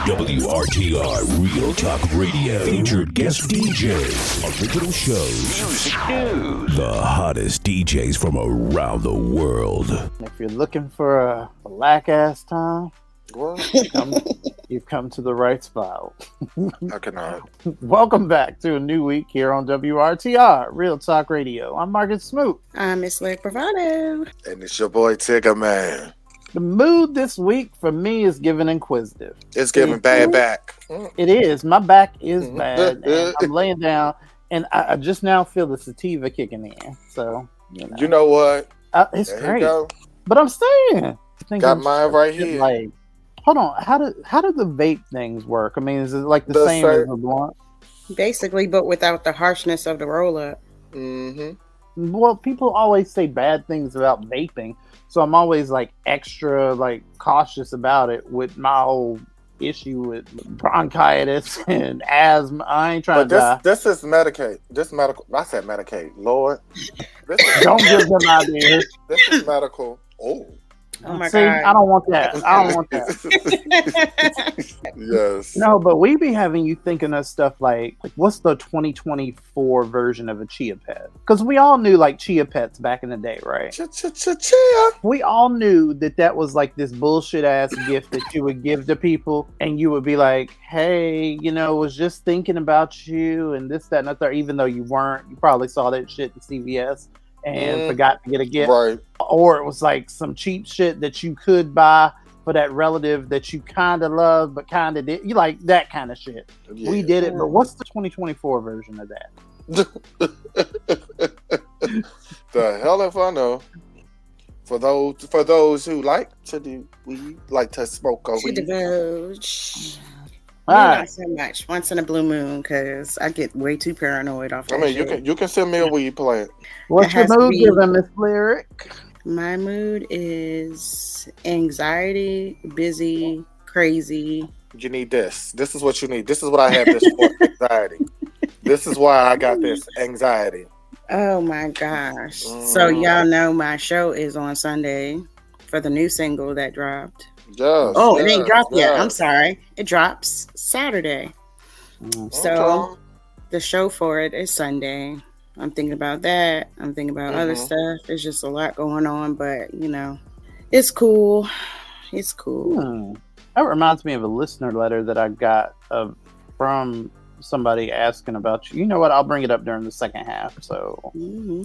WRTR Real Talk Radio. Featured guest DJs. Original shows. Music news. The hottest DJs from around the world. If you're looking for a black ass time, you've come to the right spot. I cannot. Welcome back to a new week here on WRTR Real Talk Radio. I'm Marcus Smoot. I'm Miss Leg Bravado. And it's your boy Tigger Man. The mood this week for me is giving inquisitive. It's giving bad back. It is. My back is bad. And I'm laying down, and I just now feel the sativa kicking in. So you know what? It's there great. But I'm staying. Got mine right here. Like, hold on. How do the vape things work? I mean, is it like the same as the blunt? Basically, but without the harshness of the roll up. Mm-hmm. Well, people always say bad things about vaping. So I'm always like extra like cautious about it with my whole issue with bronchitis and asthma. I ain't trying to die. This is Medicaid. This medical. I said Medicaid. Lord. Don't give them ideas. This is medical. Oh my See, God. I don't want that. I don't want that. Yes. No, but we be having you thinking of stuff like what's the 2024 version of a chia pet? Because we all knew like chia pets back in the day, right? Chia. We all knew that was like this bullshit ass gift that you would give to people, and you would be like, "Hey, was just thinking about you," and this, that, and the third. Even though you weren't, you probably saw that shit in CVS and forgot to get a gift, right? Or it was like some cheap shit that you could buy for that relative that you kind of love but kind of did. You like that kind of shit. Yeah. We did it, but what's the 2024 version of that? The hell if I know. For those who like to do weed, like to smoke a weed. Divulge. Right. Not so much. Once in a blue moon, because I get way too paranoid off that. I mean, shit. you can send me a weed plant. What's your mood giving, Miss Lyric? My mood is anxiety, busy, crazy. You need this. This is what you need. This is what I have this for. Anxiety. This is why I got this anxiety. Oh my gosh. So y'all know my show is on Sunday for the new single that dropped. Yes, it ain't dropped yet. I'm sorry. It drops Saturday. So the show for it is Sunday. I'm thinking about that. I'm thinking about other stuff. There's just a lot going on, but it's cool. It's cool. That reminds me of a listener letter that I got from somebody asking about you. You know what? I'll bring it up during the second half. So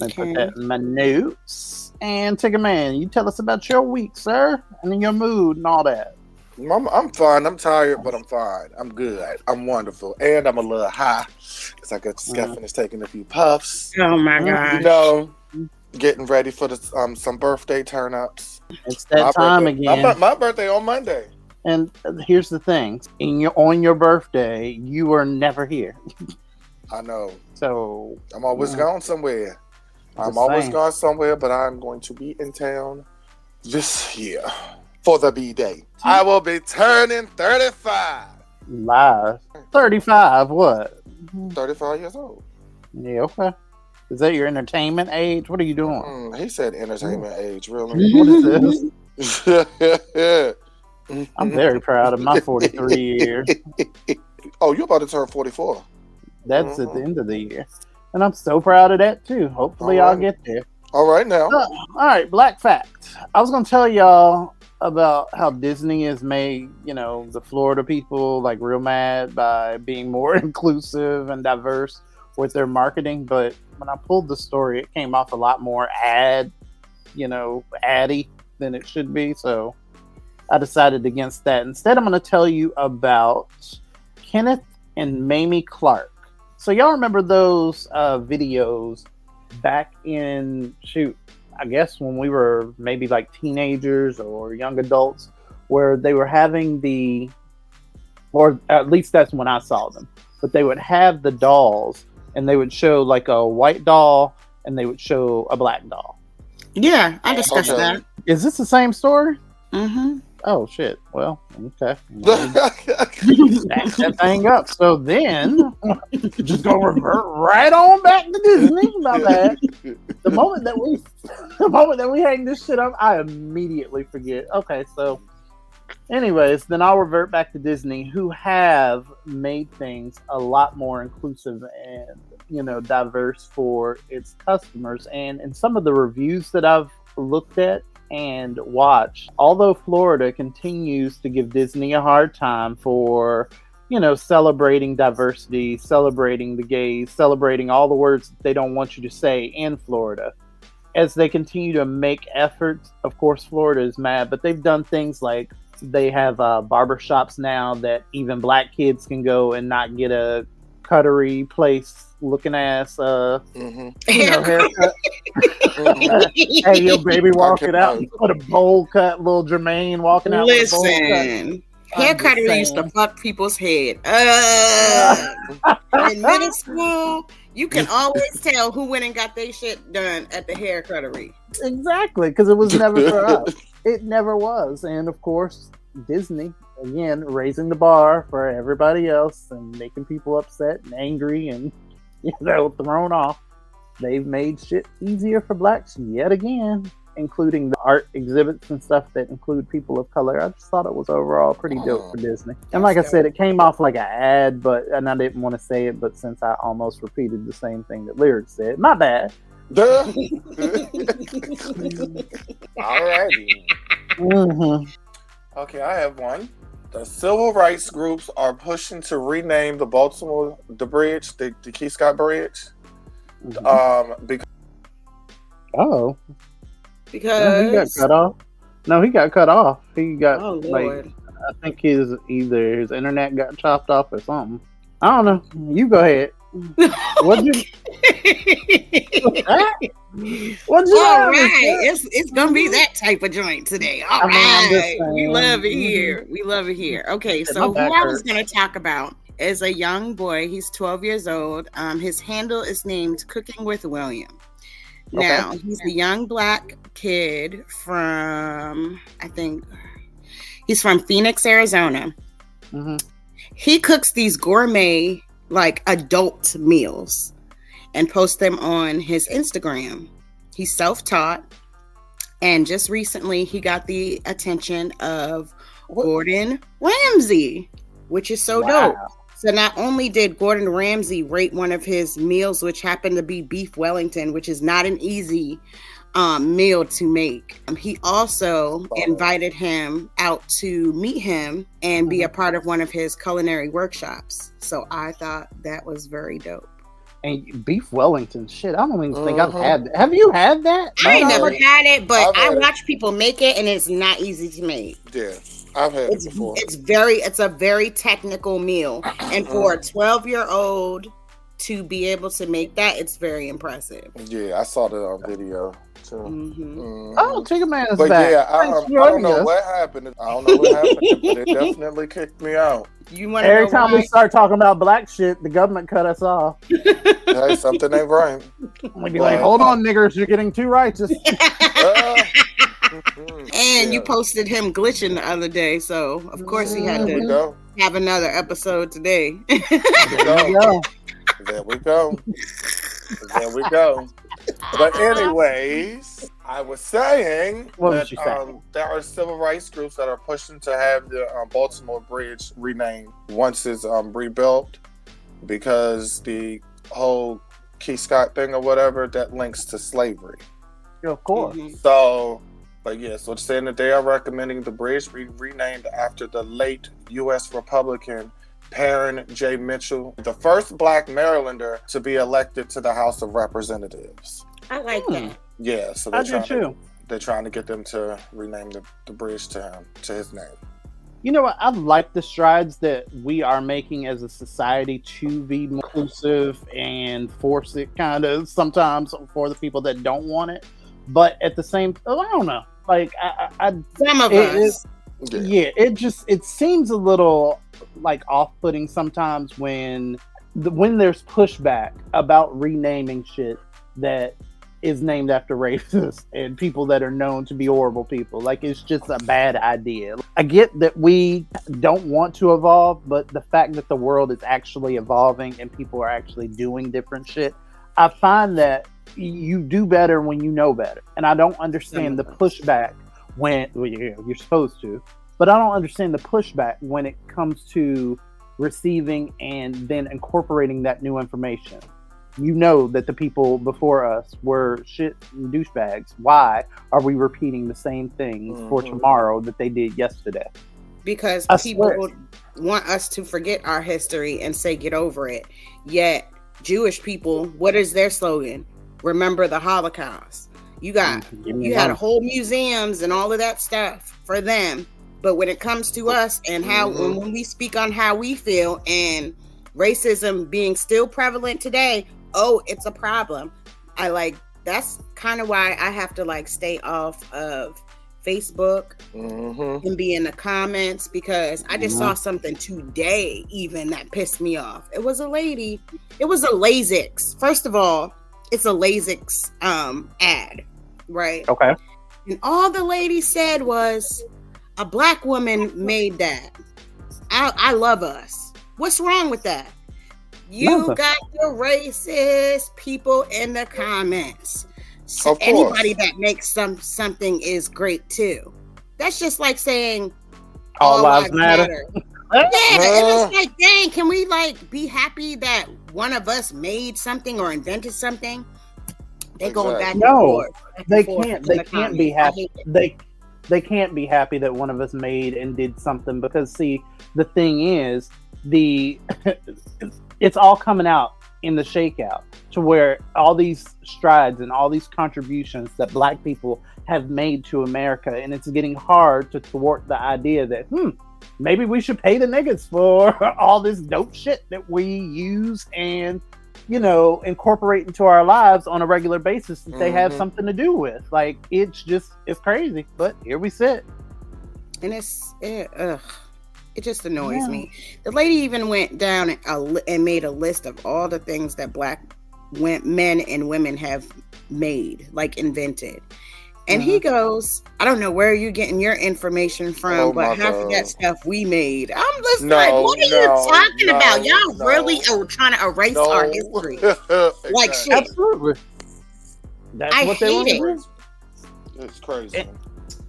I put that in my notes. And Tigger Man, you tell us about your week, sir, and your mood and all that. I'm fine. I'm tired, but I'm fine. I'm good. I'm wonderful. And I'm a little high because I just got finished taking a few puffs. Oh my gosh. Getting ready for some birthday turn-ups. It's that time again. My birthday on Monday. And here's the thing. On your birthday, you were never here. I know. So I'm always gone somewhere. I'm always gone somewhere, but I'm going to be in town this year for the B-Day. I will be turning 35. Live. 35, what? 35 years old. Yeah, okay. Is that your entertainment age? What are you doing? He said entertainment age, really. What is this? I'm very proud of my 43 years. Oh, you're about to turn 44. That's at the end of the year. And I'm so proud of that, too. Hopefully I'll get there. All right, now. All right, Black Fact. I was going to tell y'all about how Disney has made, the Florida people, like, real mad by being more inclusive and diverse with their marketing. But when I pulled the story, it came off a lot more addy than it should be. So I decided against that. Instead, I'm going to tell you about Kenneth and Mamie Clark. So y'all remember those videos back in, I guess when we were maybe like teenagers or young adults, where they were having or at least that's when I saw them, but they would have the dolls and they would show like a white doll and they would show a black doll. Yeah, I discussed that. Is this the same story? Mm-hmm. Oh shit! Well, okay. Back that thing up. So then, just gonna revert right on back to Disney. My bad. The moment that we hang this shit up, I immediately forget. Okay, so Anyways, then I'll revert back to Disney, who have made things a lot more inclusive and, diverse for its customers. And in some of the reviews that I've looked at and watched, although Florida continues to give Disney a hard time for, celebrating diversity, celebrating the gays, celebrating all the words that they don't want you to say in Florida, as they continue to make efforts, of course, Florida is mad, but they've done things like they have barbershops now that even black kids can go and not get a cuttery place looking ass, haircut. Hey, your baby walking out with a bowl cut, little Jermaine walking out with a bowl cut. Haircutter used to fuck people's head. In middle school, you can always tell who went and got their shit done at the hair cuttery. Exactly, because it was never for us. It never was. And of course, Disney, again, raising the bar for everybody else and making people upset and angry and, thrown off. They've made shit easier for blacks yet again, including the art exhibits and stuff that include people of color. I just thought it was overall pretty dope for Disney. And like I said, it came off like an ad, and I didn't want to say it, but since I almost repeated the same thing that Lyric said, my bad. Alrighty. Okay, I have one. The civil rights groups are pushing to rename the Baltimore bridge, the Key Scott Bridge. Because he got cut off. No, he got cut off. He got I think his internet got chopped off or something. I don't know. You go ahead. What'd you? What'd you? All right, it's gonna be that type of joint today. All right, we love it here. We love it here. Okay, so who I was gonna talk about is a young boy. He's 12 years old. His handle is named Cooking with William. Now, he's a young black kid from, I think, he's from Phoenix, Arizona. He cooks these gourmet, like, adult meals and posts them on his Instagram. He's self-taught. And just recently, he got the attention of Gordon Ramsay, which is so dope. So not only did Gordon Ramsay rate one of his meals, which happened to be beef Wellington, which is not an easy meal to make. He also invited him out to meet him and be a part of one of his culinary workshops. So I thought that was very dope. And beef Wellington, shit, I don't even think I've had that. Have you had that? I ain't never had it, but I watch people make it, and it's not easy to make. Yeah. I've had it before. It's a very technical meal. And for a 12-year-old to be able to make that, it's very impressive. Yeah, I saw that on video too. Oh, Chicken Man is back. Yeah, I don't know what happened. But it definitely kicked me out. Every time we start talking about black shit, the government cut us off. Hey, something ain't right. We'd be like, hold on, niggers, you're getting too righteous. And you posted him glitching the other day, so of course he had to have another episode today. There we go. But anyways, I was saying there are civil rights groups that are pushing to have the Baltimore Bridge renamed once it's rebuilt, because the whole Key Scott thing or whatever, that links to slavery. Yeah, of course. So it's saying that they are recommending the bridge be renamed after the late U.S. Republican Perrin J. Mitchell, the first black Marylander to be elected to the House of Representatives. I like that. Yeah, so they're trying to get them to rename the bridge to his name. You know what? I like the strides that we are making as a society to be more inclusive and force it kind of sometimes for the people that don't want it. But at the same, I don't know. Like some of us. It seems a little like off-putting sometimes when there's pushback about renaming shit that is named after racists and people that are known to be horrible people. Like, it's just a bad idea. I get that we don't want to evolve, but the fact that the world is actually evolving and people are actually doing different shit, I find that you do better when you know better. And I don't understand the pushback when you're supposed to, But I don't understand the pushback when it comes to receiving and then incorporating that new information. You know that the people before us were shit and douchebags. Why are we repeating the same things for tomorrow that they did yesterday? Because people want us to forget our history and say, get over it. Yet, Jewish people, what is their slogan? Remember the Holocaust. You had a whole museums and all of that stuff for them. But when it comes to us and how, when we speak on how we feel and racism being still prevalent today, it's a problem. That's kind of why I have to stay off of Facebook and be in the comments, because I just saw something today even that pissed me off. It was a lady. It was a Lasix. First of all, it's a Lasix ad, right? Okay. And all the lady said was, a black woman made that. I love us. What's wrong with that? You got the racist people in the comments. So anybody that makes something is great too. That's just like saying all lives matter. Yeah, it was like, dang, can we be happy that one of us made something or invented something? They going back and forth. They can't be happy. They can't be happy that one of us made and did something, because see, the thing is, it's all coming out in the shakeout, to where all these strides and all these contributions that black people have made to America, and it's getting hard to thwart the idea that maybe we should pay the niggas for all this dope shit that we use and incorporate into our lives on a regular basis that they have something to do with. It's crazy, but here we sit. And it just annoys me. The lady even went down and made a list of all the things that black men and women have made, invented. And he goes, I don't know where you're getting your information from, but half of that stuff we made. I'm just what are you talking about? Y'all really are trying to erase our history. Shit. Absolutely. That's what they want to do. It's crazy.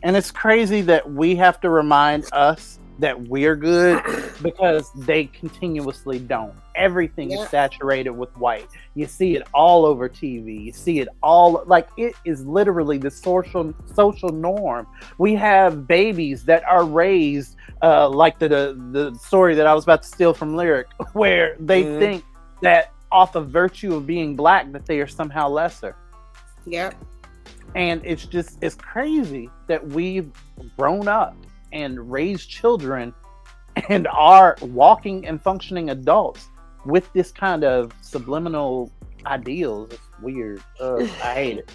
And it's crazy that we have to remind us that we're good, because they continuously don't. Everything is saturated with white. You see it all over TV. You see it all, it is literally the social norm. We have babies that are raised like the story that I was about to steal from Lyric, where they think that off of virtue of being black that they are somehow lesser. Yep. And it's crazy that we've grown up and raised children and are walking and functioning adults with this kind of subliminal ideals. It's weird. I hate it.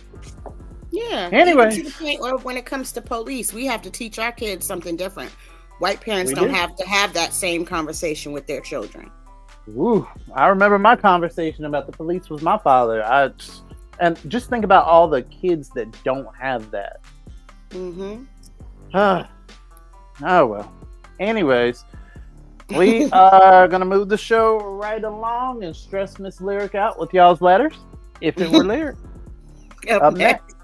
Yeah. Anyway, to the point where when it comes to police, we have to teach our kids something different. White parents don't have to have that same conversation with their children. Ooh, I remember my conversation about the police with my father. And just think about all the kids that don't have that. Oh, well. Anyways, we are going to move the show right along and stress Miss Lyric out with y'all's letters, if it were Lyric. Up next.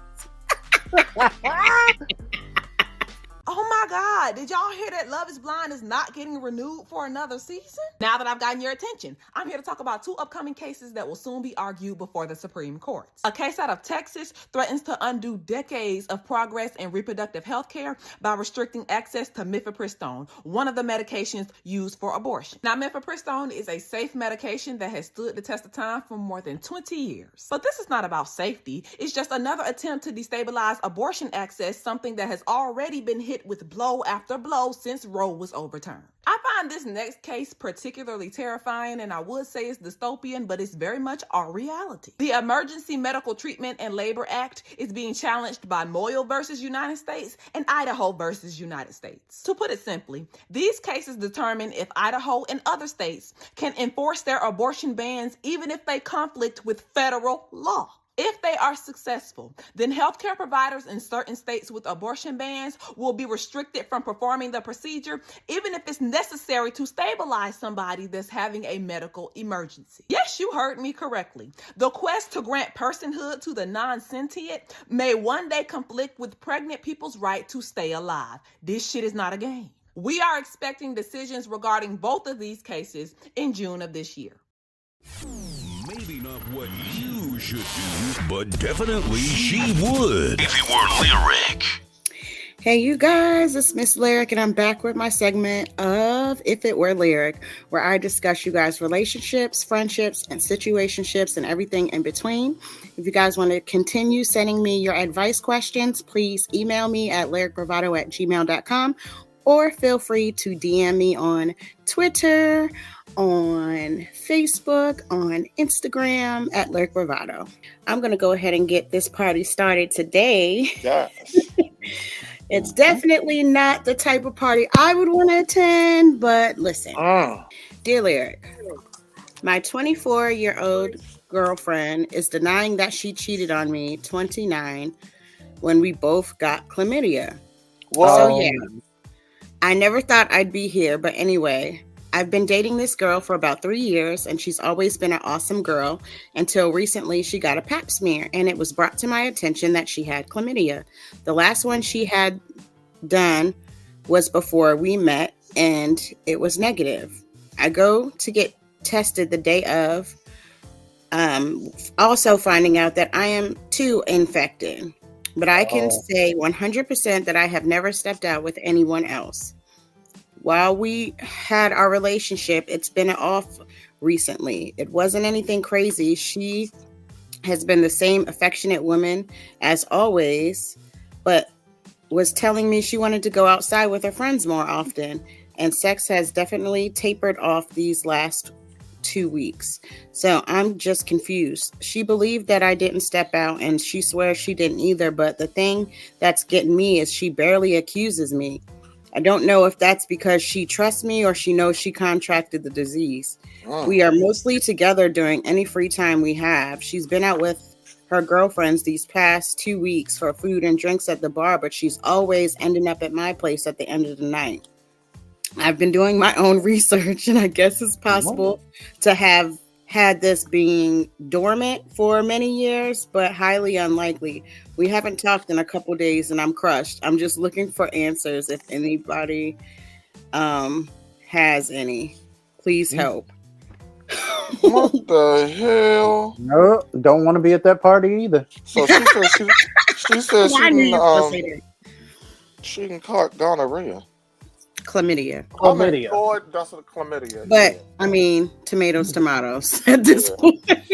Oh my God, did y'all hear that Love is Blind is not getting renewed for another season? Now that I've gotten your attention, I'm here to talk about two upcoming cases that will soon be argued before the Supreme Court. A case out of Texas threatens to undo decades of progress in reproductive health care by restricting access to mifepristone, one of the medications used for abortion. Now, mifepristone is a safe medication that has stood the test of time for more than 20 years. But this is not about safety. It's just another attempt to destabilize abortion access, something that has already been hit with blow after blow since Roe was overturned. I find this next case particularly terrifying, and I would say it's dystopian, but it's very much our reality. The Emergency Medical Treatment and Labor Act is being challenged by Moyle versus United States and Idaho versus United States. To put it simply, these cases determine if Idaho and other states can enforce their abortion bans even if they conflict with federal law. If they are successful, then healthcare providers in certain states with abortion bans will be restricted from performing the procedure, even if it's necessary to stabilize somebody that's having a medical emergency. Yes, you heard me correctly. The quest to grant personhood to the non-sentient may one day conflict with pregnant people's right to stay alive. This shit is not a game. We are expecting decisions regarding both of these cases in June of this year. Maybe not what you should do, but definitely she would if it were Lyric. Hey, you guys, it's Miss Lyric, and I'm back with my segment of If It Were Lyric, where I discuss you guys' relationships, friendships, and situationships, and everything in between. If you guys want to continue sending me your advice questions, please email me at lyricbravado@gmail.com, or feel free to DM me on Twitter, on Facebook, on Instagram at Lyric Bravado. I'm going to go ahead and get this party started today. Yes. It's definitely not the type of party I would want to attend, but listen. Dear Lyric, my 24-year-old girlfriend is denying that she cheated on me, 29, when we both got chlamydia. Whoa. So yeah, I never thought I'd be here, but anyway, I've been dating this girl for about 3 years, and she's always been an awesome girl until recently she got a pap smear, and it was brought to my attention that she had chlamydia. The last one she had done was before we met, and it was negative. I go to get tested the day of, also finding out that I am too infected, but I can say 100% that I have never stepped out with anyone else. While we had our relationship, it's been off recently. It wasn't anything crazy. She has been the same affectionate woman as always, but was telling me she wanted to go outside with her friends more often. And sex has definitely tapered off these last 2 weeks. So I'm just confused. She believed that I didn't step out, and she swears she didn't either. But the thing that's getting me is she barely accuses me. I don't know if that's because she trusts me or she knows she contracted the disease. We are mostly together during any free time we have. She's been out with her girlfriends these past 2 weeks for food and drinks at the bar, but she's always ending up at my place at the end of the night. I've been doing my own research, and I guess it's possible to have had this being dormant for many years, but highly unlikely. We haven't talked in a couple days, and I'm crushed. I'm just looking for answers. If anybody has any, please help. What the hell? No, don't want to be at that party either. So she said she can caught gonorrhea. Chlamydia. Chlamydia. Oh, that's a chlamydia. But yeah. I mean, tomatoes at this point. That's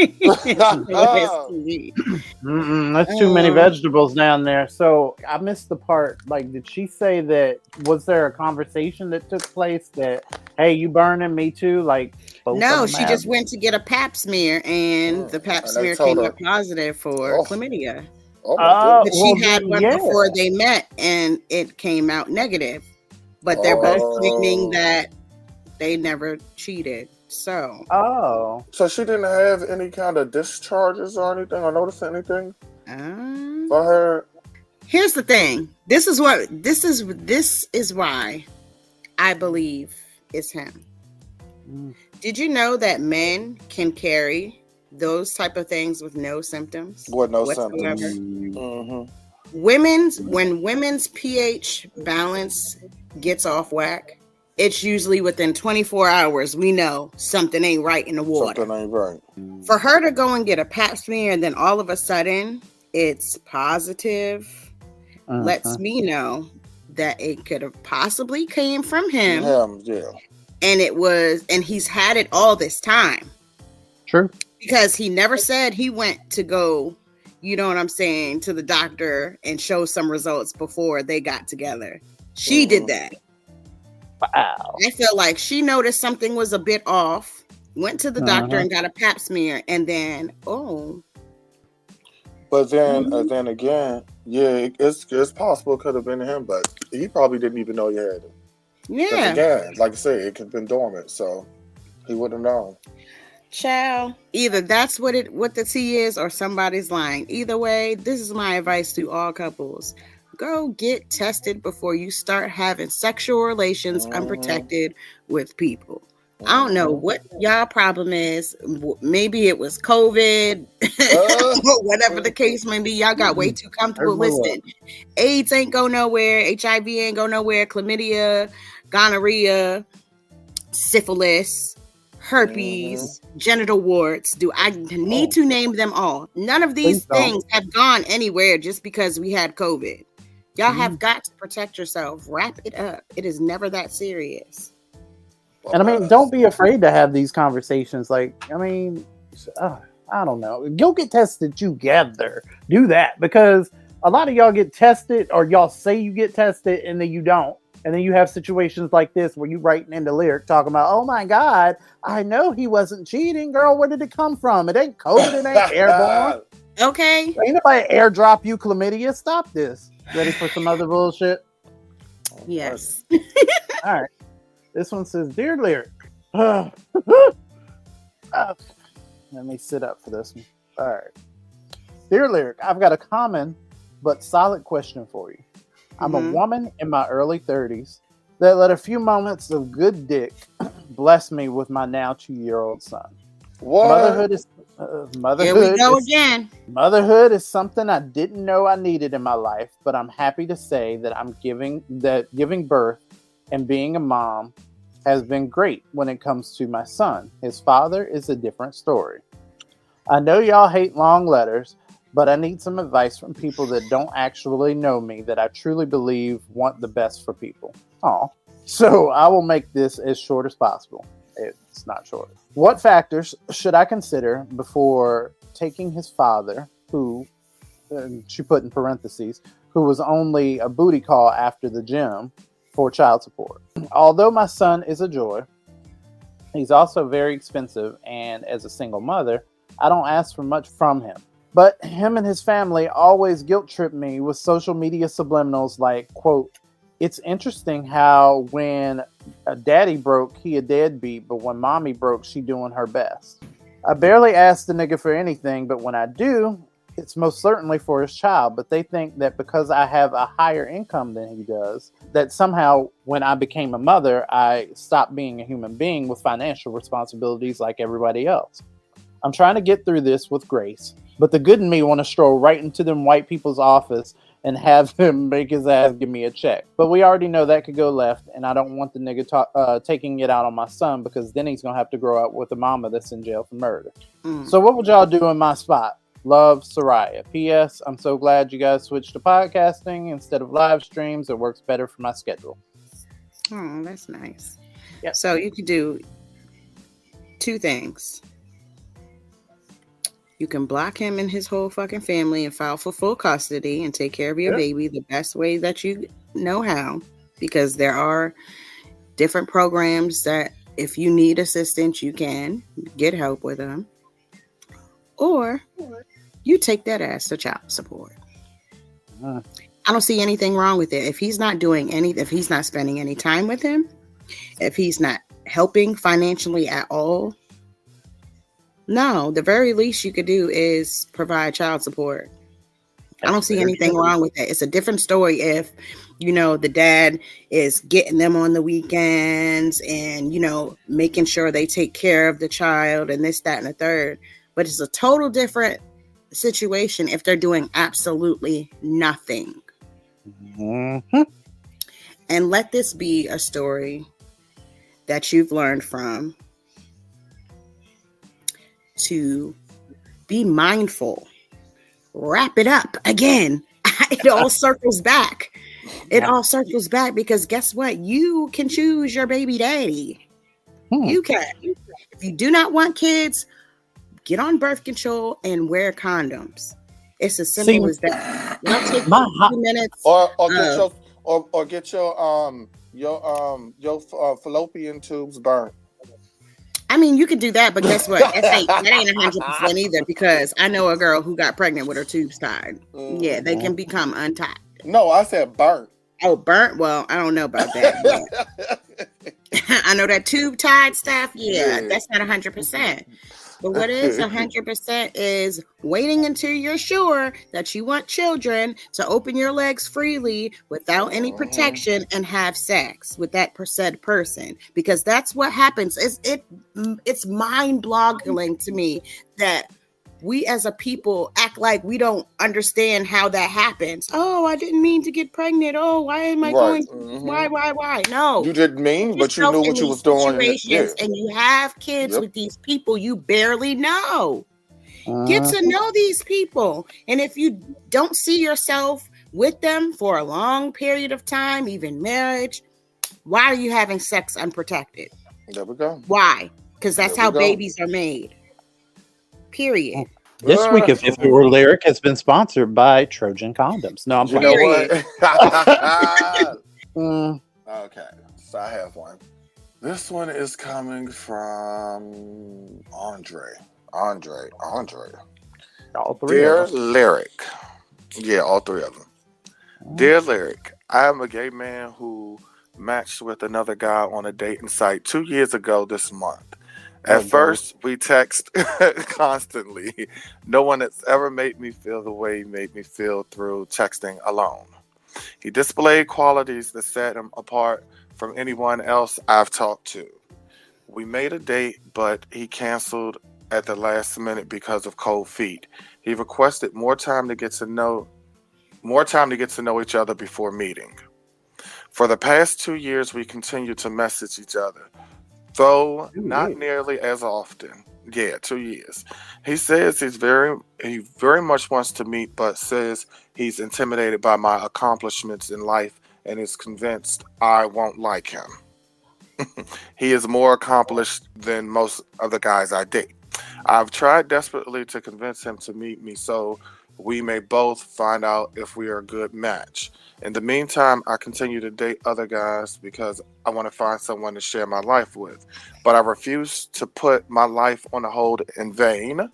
too many vegetables down there. So I missed the part. Like, did she say that? Was there a conversation that took place that, hey, you burning me too? Like, no, she just went to get a pap smear, and the pap smear came up positive for chlamydia. But she had one before they met, and it came out negative. But they're both claiming that they never cheated. So. So she didn't have any kind of discharges or anything, or notice anything for her? Here's the thing. This is why I believe it's him. Did you know that men can carry those type of things with no symptoms? With no whatsoever? symptoms. When women's pH balance gets off whack, it's usually within 24 hours we know something ain't right in the water. Something ain't right. For her to go and get a pap smear and then all of a sudden it's positive, lets me know that it could have possibly came from him. Yeah. And he's had it all this time. True. Because he never said he went to go, you know what I'm saying, to the doctor and show some results before they got together. She did that. Wow. I feel like she noticed something was a bit off, went to the doctor and got a pap smear, and then, But then again, yeah, it's possible it could have been him, but he probably didn't even know he had it. Yeah. Again, like I said, it could have been dormant, so he wouldn't have known. Child, either that's what the tea is, or somebody's lying. Either way, this is my advice to all couples. Go get tested before you start having sexual relations unprotected with people. I don't know what y'all problem is. Maybe it was COVID, whatever the case may be. Y'all got way too comfortable listening. AIDS ain't go nowhere. HIV ain't go nowhere. Chlamydia, gonorrhea, syphilis, herpes, genital warts. Do I need to name them all? None of these things have gone anywhere just because we had COVID. Y'all have got to protect yourself. Wrap it up. It is never that serious. And I mean, don't be afraid to have these conversations. Like, I mean, I don't know. Go get tested together. Do that, because a lot of y'all get tested, or y'all say you get tested and then you don't. And then you have situations like this where you writing in the lyric talking about, oh my God, I know he wasn't cheating. Girl, where did it come from? It ain't COVID, it ain't airborne. Okay. Ain't nobody airdrop you chlamydia. Stop this. Ready for some other bullshit? Yes. All right. This one says, Dear Lyric. Let me sit up for this one. All right. Dear Lyric, I've got a common but solid question for you. I'm a woman in my early 30s that let a few moments of good dick bless me with my now 2-year-old son. What? Motherhood is Here we go again. Motherhood is something I didn't know I needed in my life, but I'm happy to say that giving birth and being a mom has been great when it comes to my son. His father is a different story. I know y'all hate long letters, but I need some advice from people that don't actually know me, that I truly believe want the best for people. So I will make this as short as possible. It's not short. What factors should I consider before taking his father, who, she put in parentheses, who was only a booty call after the gym, for child support? Although my son is a joy, he's also very expensive, and as a single mother, I don't ask for much from him. But him and his family always guilt trip me with social media subliminals like, quote, it's interesting how when a daddy broke, he a deadbeat, but when mommy broke, she doing her best. I barely ask the nigga for anything, but when I do, it's most certainly for his child. But they think that because I have a higher income than he does, that somehow when I became a mother, I stopped being a human being with financial responsibilities like everybody else. I'm trying to get through this with grace, but the good in me want to stroll right into them white people's office and have him make his ass give me a check. But we already know that could go left, and I don't want the nigga taking it out on my son, because then he's going to have to grow up with a mama that's in jail for murder. So what would y'all do in my spot? Love, Soraya. P.S. I'm so glad you guys switched to podcasting instead of live streams. It works better for my schedule. Oh, that's nice. Yep. So you could do 2 things. You can block him and his whole fucking family and file for full custody and take care of your baby the best way that you know how, because there are different programs that if you need assistance, you can get help with them. Or you take that ass to child support. I don't see anything wrong with it. If he's not doing if he's not spending any time with him, if he's not helping financially at all, no, the very least you could do is provide child support. I don't see anything wrong with that. It's a different story if, the dad is getting them on the weekends and, making sure they take care of the child and this, that, and the third. But it's a total different situation if they're doing absolutely nothing. And let this be a story that you've learned from, to be mindful. Wrap it up again. It all circles back. It all circles back, because guess what? You can choose your baby daddy. You can. If you do not want kids, get on birth control and wear condoms. It's as simple as that. It'll take 2 minutes. Or get your fallopian tubes burnt. I mean, you could do that, but guess what? That ain't 100% either, because I know a girl who got pregnant with her tubes tied. Yeah, they can become untied. No, I said burnt. Oh, burnt? Well, I don't know about that. I know that tube tied stuff. Yeah, that's not 100%. But what is 100% is waiting until you're sure that you want children to open your legs freely without any protection and have sex with that said person. Because that's what happens. It's mind-boggling to me that we as a people act like we don't understand how that happens. Oh, I didn't mean to get pregnant. Oh, why am I going? Why? No, you didn't mean, but you knew what you was doing. Yeah. And you have kids with these people you barely know. Get to know these people, and if you don't see yourself with them for a long period of time, even marriage, why are you having sex unprotected? There we go. Why? Because that's how babies are made. Period. This week of If It Were Lyric has been sponsored by Trojan Condoms. No, I'm you playing. Know what? Okay, so I have one. This one is coming from Andre. All three Dear Lyric. Yeah, all three of them. Dear Lyric, I am a gay man who matched with another guy on a dating site 2 years ago this month. At first, we text constantly. No one has ever made me feel the way he made me feel through texting alone. He displayed qualities that set him apart from anyone else I've talked to. We made a date, but he canceled at the last minute because of cold feet. He requested more time to get to know each other before meeting. For the past 2 years, we continue to message each other, though not nearly as often. Yeah, 2 years. He says he very much wants to meet, but says he's intimidated by my accomplishments in life and is convinced I won't like him. He is more accomplished than most of the guys I date. I've tried desperately to convince him to meet me so we may both find out if we are a good match. In the meantime, I continue to date other guys because I want to find someone to share my life with. But I refuse to put my life on hold in vain.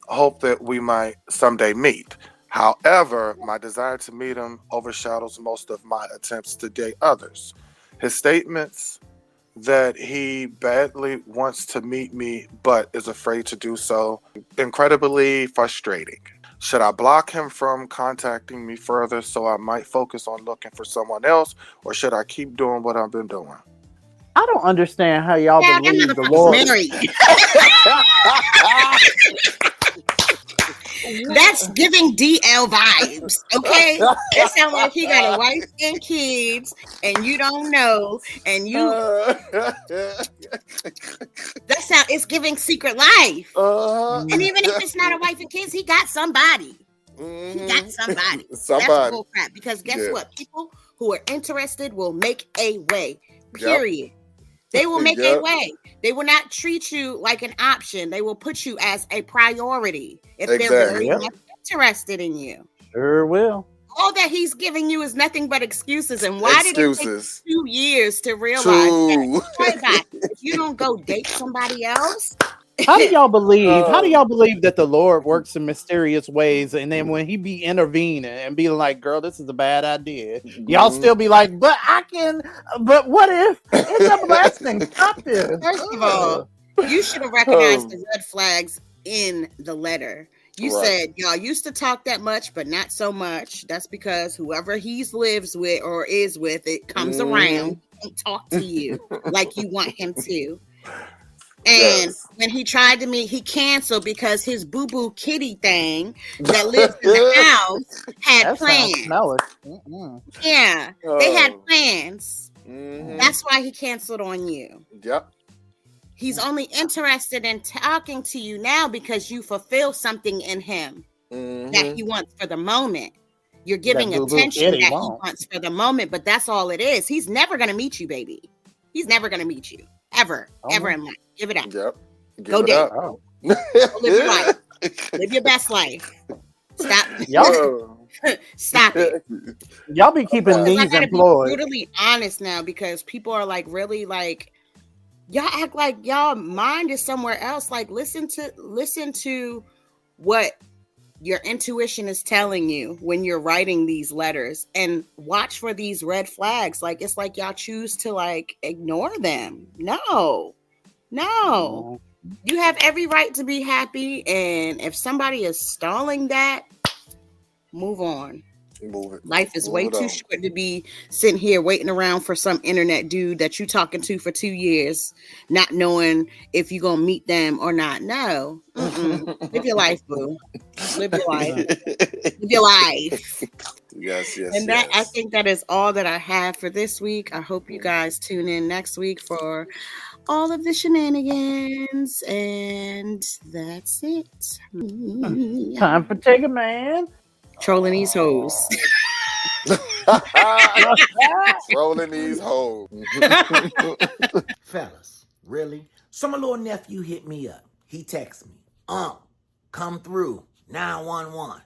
Hope that we might someday meet. However, my desire to meet him overshadows most of my attempts to date others. His statements that he badly wants to meet me but is afraid to do so, incredibly frustrating. Should I block him from contacting me further so I might focus on looking for someone else, or should I keep doing what I've been doing? I don't understand how y'all believe the Lord. That's giving DL vibes, okay? It sounds like he got a wife and kids, and you don't know, and you. It's giving secret life. And even if it's not a wife and kids, he got somebody. He got somebody. That's bull crap. Because guess what? People who are interested will make a way. Period. Yep. They will make a way. They will not treat you like an option. They will put you as a priority if they're very much interested in you. Sure will. All that he's giving you is nothing but excuses. And why did it take 2 years to realize that? If you don't go date somebody else. How do y'all believe? How do y'all believe that the Lord works in mysterious ways? And then when he be intervening and be like, "Girl, this is a bad idea," y'all still be like, "But I can." But what if it's a blessing? Stop this. First of all, you should have recognized the red flags in the letter. You said y'all used to talk that much, but not so much. That's because whoever he lives with or is with, it comes around and talk to you like you want him to. And when he tried to meet, he canceled because his boo-boo kitty thing that lives in the house had plans. Yeah, they had plans. That's why he canceled on you. Yep. He's only interested in talking to you now because you fulfill something in him that he wants for the moment. You're giving attention that he wants for the moment, but that's all it is. He's never going to meet you, baby. He's never going to meet you. Ever in life. Give it up. Yep. Go date. Live your life. Live your best life. Stop. Stop it. Y'all be keeping these employed. Be brutally honest now because people are like really like y'all act like y'all mind is somewhere else. Like listen to what your intuition is telling you when you're writing these letters and watch for these red flags. Like it's like y'all choose to like ignore them. No. You have every right to be happy, and if somebody is stalling that, move on. Move it. Life is Move way it too on. short to be sitting here waiting around for some internet dude that you talking to for 2 years, not knowing if you're gonna meet them or not. No. Live your life, boo. Live your life. Live your life. Yes. And that, I think that is all that I have for this week. I hope you guys tune in next week for all of the shenanigans. And that's it. Time for Take a Man. Trolling these hoes. Trolling these hoes. Fellas, really? So my little nephew hit me up. He texted me, come through, 911.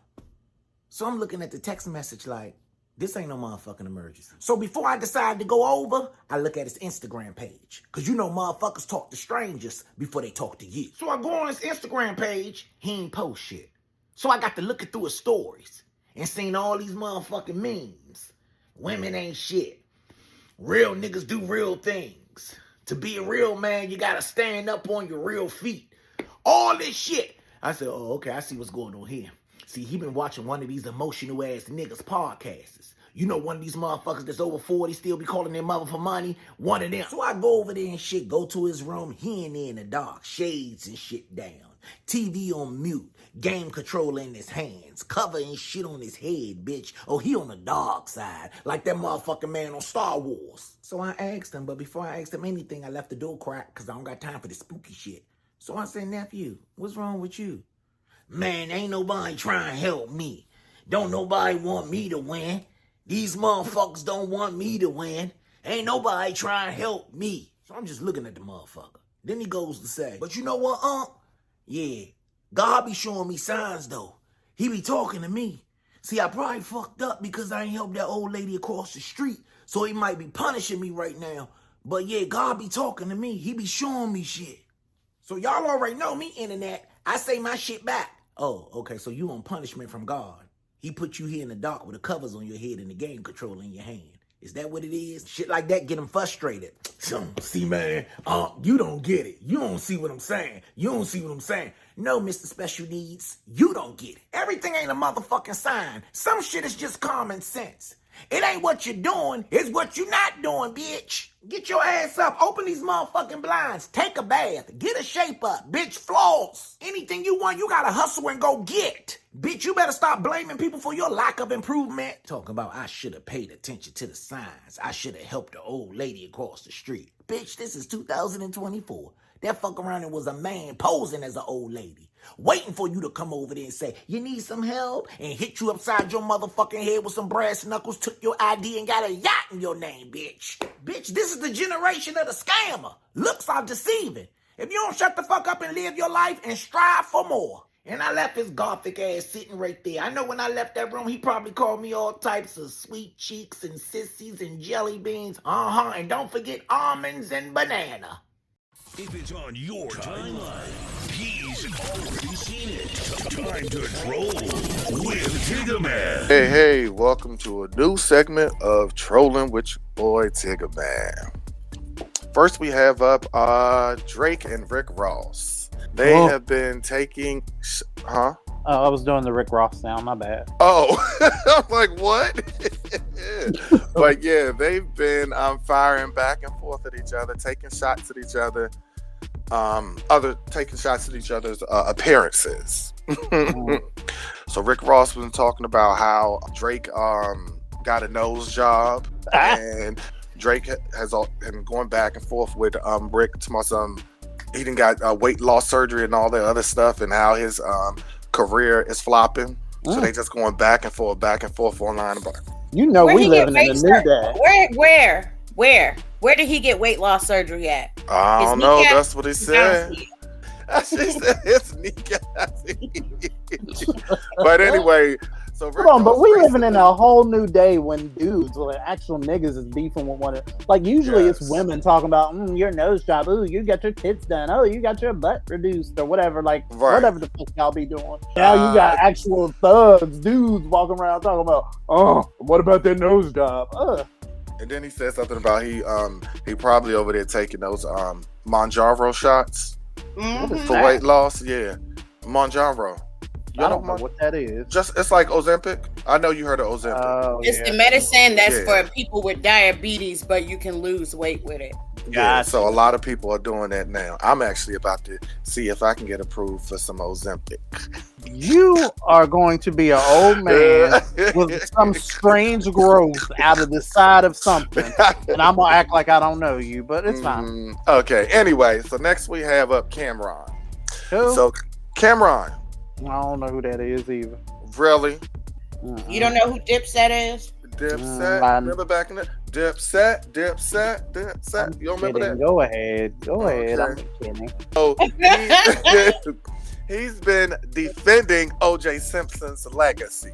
So I'm looking at the text message like, this ain't no motherfucking emergency. So before I decide to go over, I look at his Instagram page. Because you know motherfuckers talk to strangers before they talk to you. So I go on his Instagram page, he ain't post shit. So I got to looking through his stories and seen all these motherfucking memes. Women ain't shit. Real niggas do real things. To be a real man, you gotta stand up on your real feet. All this shit. I said, oh, okay, I see what's going on here. See, he been watching one of these emotional ass niggas podcasts. You know, one of these motherfuckers that's over 40 still be calling their mother for money. One of them. So I go over there and shit, go to his room. He in there in the dark, shades and shit down. TV on mute, game controller in his hands, cover and shit on his head, bitch. Oh, he on the dark side, like that motherfucking man on Star Wars. So I asked him, but before I asked him anything, I left the door cracked because I don't got time for the spooky shit. So I said, nephew, what's wrong with you? Man, ain't nobody trying to help me. Don't nobody want me to win. These motherfuckers don't want me to win. Ain't nobody trying to help me. So I'm just looking at the motherfucker. Then he goes to say, but you know what, Yeah, God be showing me signs, though. He be talking to me. See, I probably fucked up because I ain't helped that old lady across the street, so he might be punishing me right now. But yeah, God be talking to me. He be showing me shit. So y'all already know me, internet. I say my shit back. Oh, okay, so you on punishment from God. He put you here in the dark with the covers on your head and the game controller in your hand. Is that what it is? Shit like that get him frustrated. See, man, you don't get it. You don't see what I'm saying. You don't see what I'm saying. No, Mr. Special Needs, you don't get it. Everything ain't a motherfucking sign. Some shit is just common sense. It ain't what you're doing, it's what you're not doing, bitch. Get your ass up, open these motherfucking blinds, take a bath, get a shape up, bitch, floss. Anything you want, you gotta hustle and go get. Bitch, you better stop blaming people for your lack of improvement. Talking about I should have paid attention to the signs. I should have helped the old lady across the street. Bitch, this is 2024. That fuck around and was a man posing as an old lady. Waiting for you to come over there and say, you need some help? And hit you upside your motherfucking head with some brass knuckles, took your ID and got a yacht in your name, bitch. Bitch, this is the generation of the scammer. Looks are deceiving. If you don't shut the fuck up and live your life and strive for more. And I left his gothic ass sitting right there. I know when I left that room, he probably called me all types of sweet cheeks and sissies and jelly beans. And don't forget almonds and banana. If it's on your timeline, he's already seen it. Time to troll with Tigger Man. Hey, welcome to a new segment of Trolling with your boy Tigger Man. First we have up Drake and Rick Ross. They have been taking... Huh? I was doing the Rick Ross sound, my bad. Oh, I'm like, what? But yeah, they've been firing back and forth at each other, taking shots at each other, taking shots at each other's appearances. So Rick Ross was talking about how Drake got a nose job, and Drake has been going back and forth with Rick to my he done got weight loss surgery and all that other stuff, and how his career is flopping. So they just going back and forth online about it. You know, we living in a new day. Where did he get weight loss surgery at? I don't know. That's what he said. She said his kneecap. But anyway, so hold on, but we living in a whole new day when dudes, like actual niggas, is beefing with one another. Like usually it's women talking about your nose job. Ooh, you got your tits done. Oh, you got your butt reduced or whatever. Like whatever the fuck y'all be doing. Now you got actual thugs, dudes walking around talking about, what about that nose job? And then he said something about he probably over there taking those Monjaro shots for weight loss. Yeah, Monjaro. I don't know what that is. It's like Ozempic. I know you heard of Ozempic. It's the medicine that's for people with diabetes, but you can lose weight with it. Yeah, so a lot of people are doing that now. I'm actually about to see if I can get approved for some Ozempic. You are going to be an old man with some strange growth out of the side of something, and I'm gonna act like I don't know you, but it's fine. Okay. Anyway, so next we have up Cameron. Who? So Cameron. I don't know who that is either. Really? You don't know who Dipset is? Dipset. Remember back in the Dipset. You don't remember that? Go ahead. I'm kidding. So he's been defending O.J. Simpson's legacy,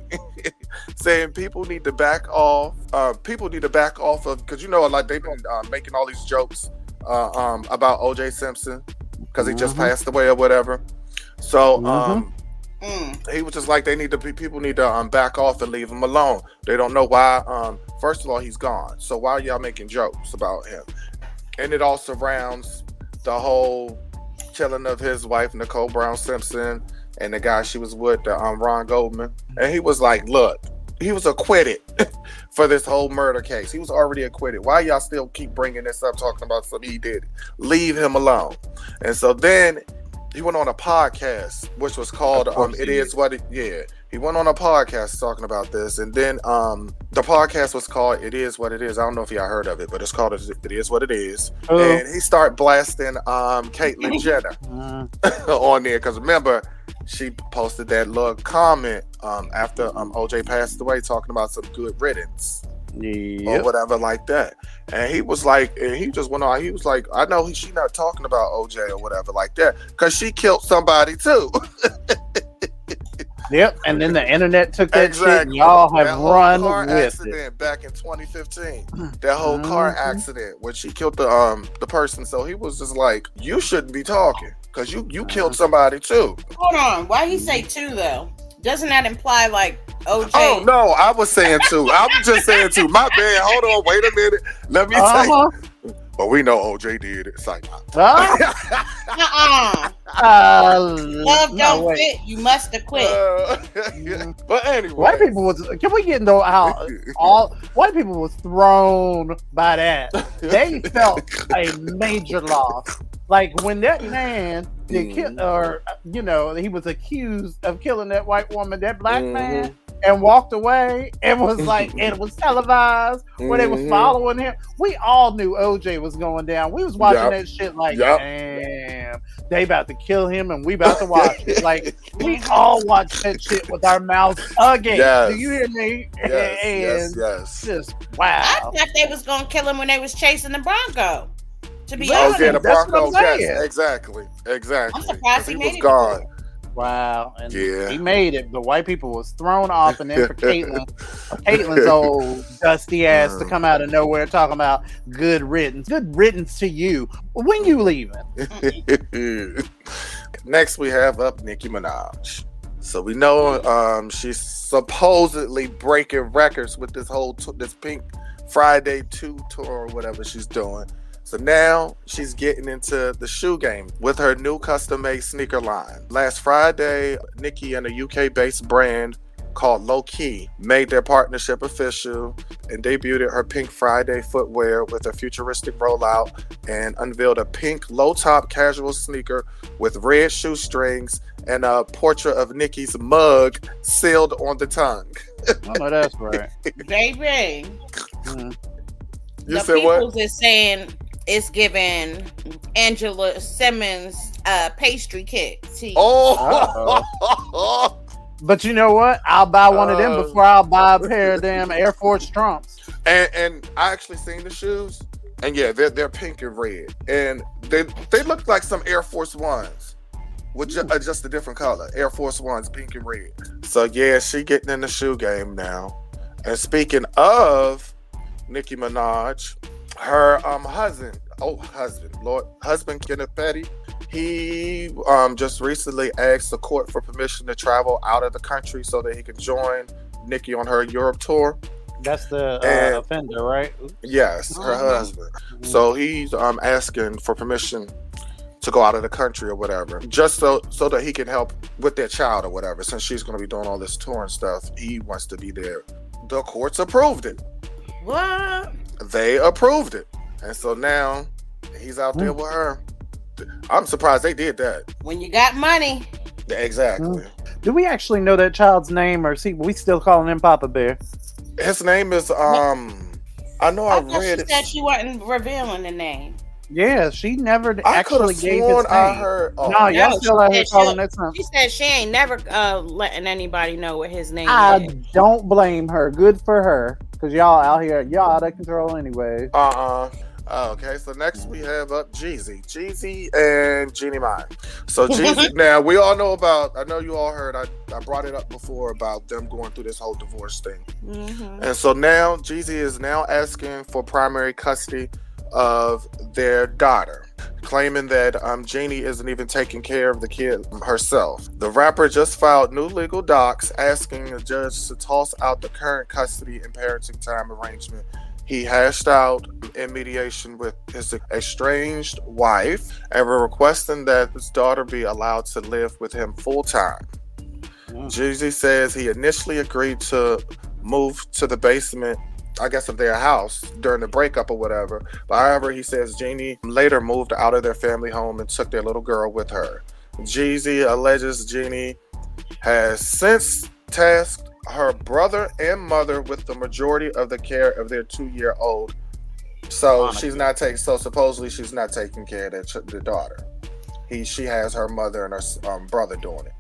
saying people need to back off. People need to back off of, because like they've been making all these jokes about O.J. Simpson because he just passed away or whatever. So he was just like, people need to back off and leave him alone. They don't know why. First of all, he's gone. So why are y'all making jokes about him? And it all surrounds the whole killing of his wife, Nicole Brown Simpson, and the guy she was with, Ron Goldman. And he was like, look, he was acquitted for this whole murder case. He was already acquitted. Why y'all still keep bringing this up, talking about something he did? Leave him alone. And so then he went on a podcast, which was called It Is What It Is. He went on a podcast talking about this, and then the podcast was called It Is What It Is. I don't know if y'all heard of it, but it's called It Is What It Is. And he started blasting Caitlyn Jenner on there, because remember, she posted that little comment after OJ passed away, talking about some good riddance. Or whatever like that. And he was like, and he just went on, he was like, I know she not talking about OJ or whatever like that, because she killed somebody too. Yep, and then the internet took that shit, and y'all have run car with accident it. Back in 2015. That whole car accident when she killed the person. So he was just like, you shouldn't be talking, because you killed somebody too. Hold on, why he say two though? Doesn't that imply like OJ? Oh no, I was saying two. I was just saying two. My bad. Hold on, wait a minute. Let me tell you. But we know OJ did it. It's like, love don't fit. You must have quit. But anyway, white people was. Can we get into how all white people was thrown by that? They felt a major loss. Like when that man did kill, or he was accused of killing that white woman, that black man, and walked away, and was like, and it was televised where they was following him. We all knew OJ was going down. We was watching that shit like, damn, they about to kill him, and we about to watch it. Like we all watched that shit with our mouths agape. Yes. Do you hear me? Yes. Just wow. I thought they was gonna kill him when they was chasing the Bronco. To be honest, honest, the Bronco. Yes, exactly. I'm surprised he was gone. Wow, and he made it, but white people was thrown off, and then for Caitlyn's old dusty ass to come out of nowhere talking about good riddance to you. When you leaving? Next, we have up Nicki Minaj. So we know she's supposedly breaking records with this whole this Pink Friday 2 tour or whatever she's doing. So now she's getting into the shoe game with her new custom-made sneaker line. Last Friday, Nicki and a UK-based brand called Low Key made their partnership official and debuted her Pink Friday footwear with a futuristic rollout and unveiled a pink low-top casual sneaker with red shoestrings and a portrait of Nicki's mug sealed on the tongue. I know that's right. Baby. You said what? Is saying it's giving Angela Simmons pastry kit. Oh. But you know what? I'll buy one of them before I'll buy a pair of damn Air Force Trumps. And I actually seen the shoes, and yeah, they're pink and red, and they look like some Air Force Ones with just a different color. Air Force Ones, pink and red. So yeah, she getting in the shoe game now. And speaking of Nicki Minaj, her husband Kenneth Petty, he just recently asked the court for permission to travel out of the country so that he could join Nicki on her Europe tour. That's the offender, right? Yes, her husband. So he's asking for permission to go out of the country or whatever, just so that he can help with their child or whatever. Since she's going to be doing all this tour and stuff, he wants to be there. The courts approved it. What? They approved it, and so now he's out there with her. I'm surprised they did that. When you got money. Exactly. Do we actually know that child's name, or we still calling him Papa Bear? His name is I know I read she said she wasn't revealing the name. Yeah, she never actually gave his name. I heard. No, y'all still out here calling that something. She said she ain't never letting anybody know what his name is. I don't blame her. Good for her, because y'all out here, y'all out of control anyway. Okay, so next we have up Jeezy and Jeannie Mai. So Jeezy, now we all know about, I know you all heard, I brought it up before about them going through this whole divorce thing. Mm-hmm. And so now Jeezy is now asking for primary custody of their daughter, claiming that Jeannie isn't even taking care of the kid herself. The rapper just filed new legal docs asking the judge to toss out the current custody and parenting time arrangement he hashed out in mediation with his estranged wife, and requesting that his daughter be allowed to live with him full-time. Jeezy says he initially agreed to move to the basement, I guess, of their house during the breakup or whatever. But however, he says Jeannie later moved out of their family home and took their little girl with her. Jeezy alleges Jeannie has since tasked her brother and mother with the majority of the care of their 2-year-old. So she's not taking. So supposedly she's not taking care of the daughter. She has her mother and her brother doing it.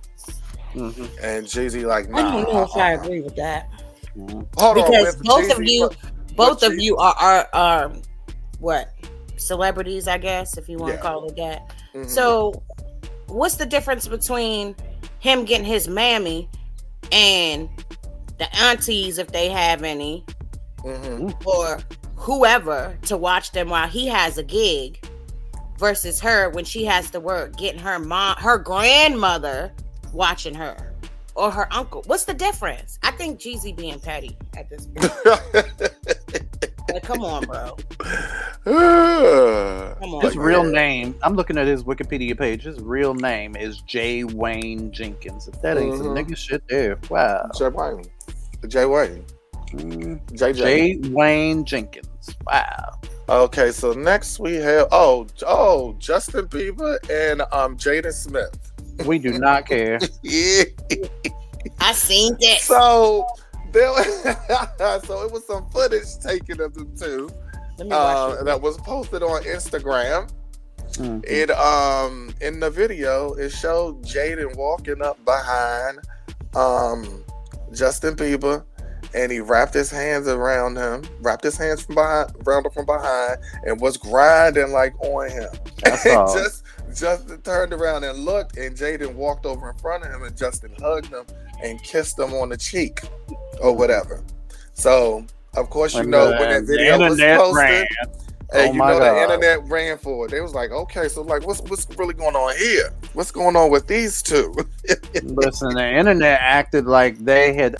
Mm-hmm. And Jeezy like, nah. I don't know if I agree with that. Hold because on, both of you are what, celebrities, I guess, if you want to call it that. Mm-hmm. So what's the difference between him getting his mammy and the aunties, if they have any, or whoever to watch them while he has a gig, versus her when she has to work, getting her grandmother watching her, or her uncle? What's the difference? I think Jeezy being petty at this point. Like, come on, bro. Come on. His real name, I'm looking at his Wikipedia page. His real name is J. Wayne Jenkins. If that ain't some nigga shit there. Wow. J. Wayne. J. Wayne Jenkins. Wow. Okay, so next we have Justin Bieber and Jaden Smith. We do not care. Yeah. I seen that. So it was some footage taken of them two that was posted on Instagram. Mm-hmm. It in the video it showed Jaden walking up behind Justin Bieber, and he wrapped his hands from behind, and was grinding like on him. Justin turned around and looked, and Jaden walked over in front of him, and Justin hugged him and kissed him on the cheek or whatever. So of course when that video was posted, the internet ran for it. They was like, okay, so like what's really going on here? What's going on with these two? Listen, the internet acted like they had.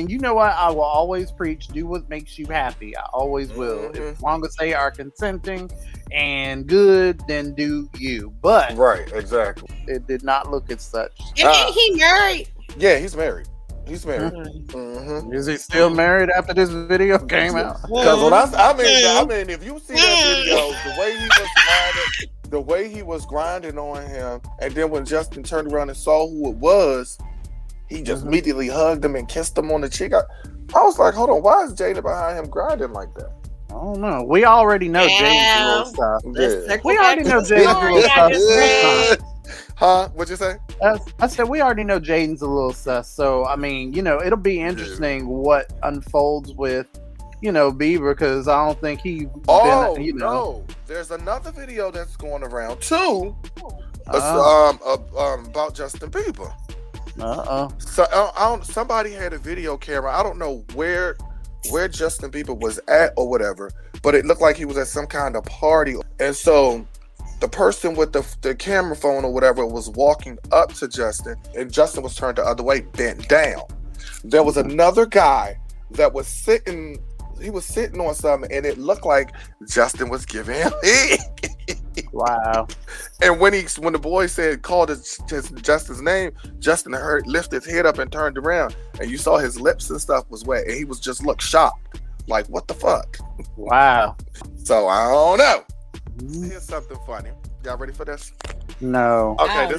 You know what? I will always preach: do what makes you happy. I always will. As long as they are consenting and good, then do you. But right, exactly. It did not look as such. And he married. Yeah, he's married. He's married. Mm-hmm. Is he still married after this video came out? Because I mean, if you see that video, the way he was grinding on him, and then when Justin turned around and saw who it was, he just immediately hugged him and kissed him on the cheek. I was like, hold on, why is Jada behind him grinding like that? I don't know. We already know Jaden's little stuff. Yeah. We already know Jaden's little stuff. Huh? What'd you say? I said we already know Jaden's a little sus. So I mean, it'll be interesting what unfolds with, Bieber, because I don't think he. No, there's another video that's going around too. About Justin Bieber. So somebody had a video camera. I don't know where Justin Bieber was at or whatever, but it looked like he was at some kind of party, and so the person with the camera phone or whatever was walking up to Justin, and Justin was turned the other way, bent down. There was another guy that was sitting. He was sitting on something, and it looked like Justin was giving him. Wow. And when the boy said called Justin's name, Justin lifted his head up and turned around, and you saw his lips and stuff was wet, and he was just looked shocked, like what the fuck. Wow. So I don't know. Here's something funny. Y'all ready for this? No. Okay,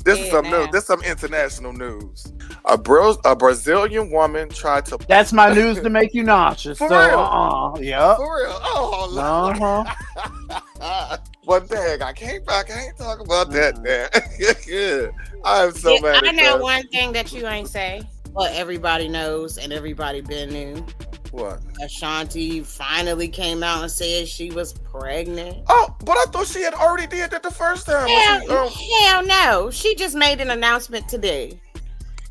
this is some news. This is some international news. A Brazilian woman tried to. That's my news to make you nauseous. For so, real? Yep. For real? Oh, What the heck? I can't talk about that, man. Yeah. I'm so mad. I know one thing that you ain't say. Well, everybody knows and everybody been knew. What? Ashanti finally came out and said she was pregnant. Oh, but I thought she had already did that the first time. Hell no. She just made an announcement today.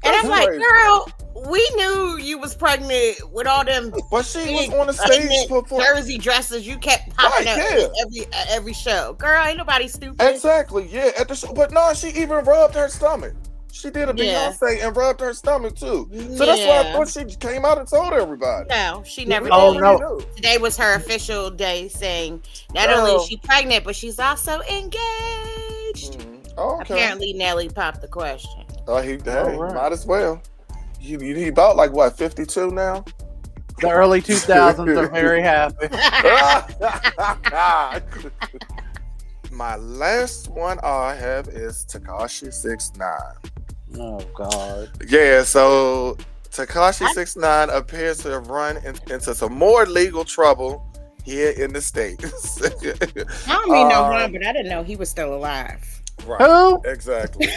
And I'm like, crazy. girl, we knew you was pregnant with all them. But she was on the stage for Jersey dresses. You kept popping up every show. Girl, ain't nobody stupid. Exactly, yeah. At the show. But no, she even rubbed her stomach. She did a Beyonce and rubbed her stomach too. So that's why I thought she came out and told everybody. No, she never did. Oh, no. Today was her official day saying not only is she pregnant, but she's also engaged. Okay. Apparently, Nelly popped the question. Might as well. He about like what, 52 now? The early 2000s are very happy. My last one I have is Tekashi 6ix9ine. Oh God. Yeah, so Tekashi 6ix9ine appears to have run into some more legal trouble here in the States. I don't mean no harm, but I didn't know he was still alive. Right. Who? Exactly.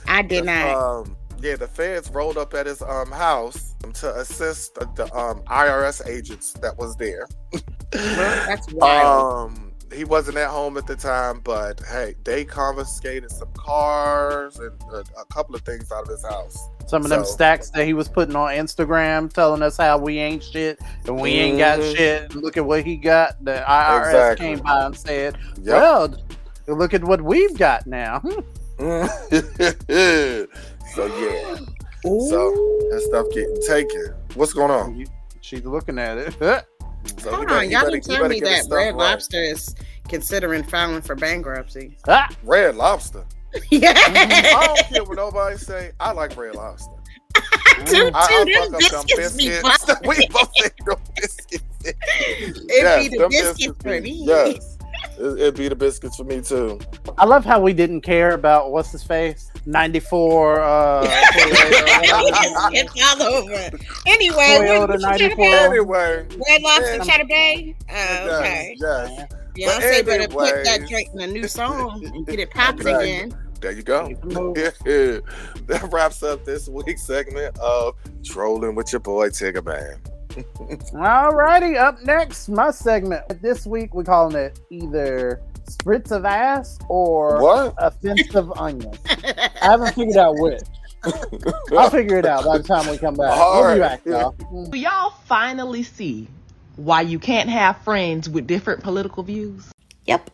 I did not. The feds rolled up at his house to assist the IRS agents that was there. That's wild. He wasn't at home at the time, but hey, they confiscated some cars and a couple of things out of his house. Some of them stacks that he was putting on Instagram telling us how we ain't shit and we ain't got shit. Look at what he got. The IRS came by and said, well, look at what we've got now. So yeah. So that stuff getting taken. What's going on? She's looking at it. So hold on, y'all didn't tell me that Red Lobster is considering filing for bankruptcy. Red Lobster? Yeah. I don't care what nobody say. I like Red Lobster. Dude, them biscuits. We both say no biscuits. It'd be the biscuits for me. Yes. It'd be the biscuits for me too. I love how we didn't care about what's his face 94. It's all over. Anyway, Toyota 94. Anyway, Red Lobster, Cheddar Bay. Okay. Yes. Beyonce better put that drink in a new song and get it popping again. There you go. That wraps up this week's segment of Trolling with your boy Tigger Man. Alrighty, up next, my segment. This week we're calling it either Spritz of Ass or Offensive Onion. I haven't figured out which. I'll figure it out by the time we come back. We'll be back, y'all. Do y'all finally see why you can't have friends with different political views? Yep.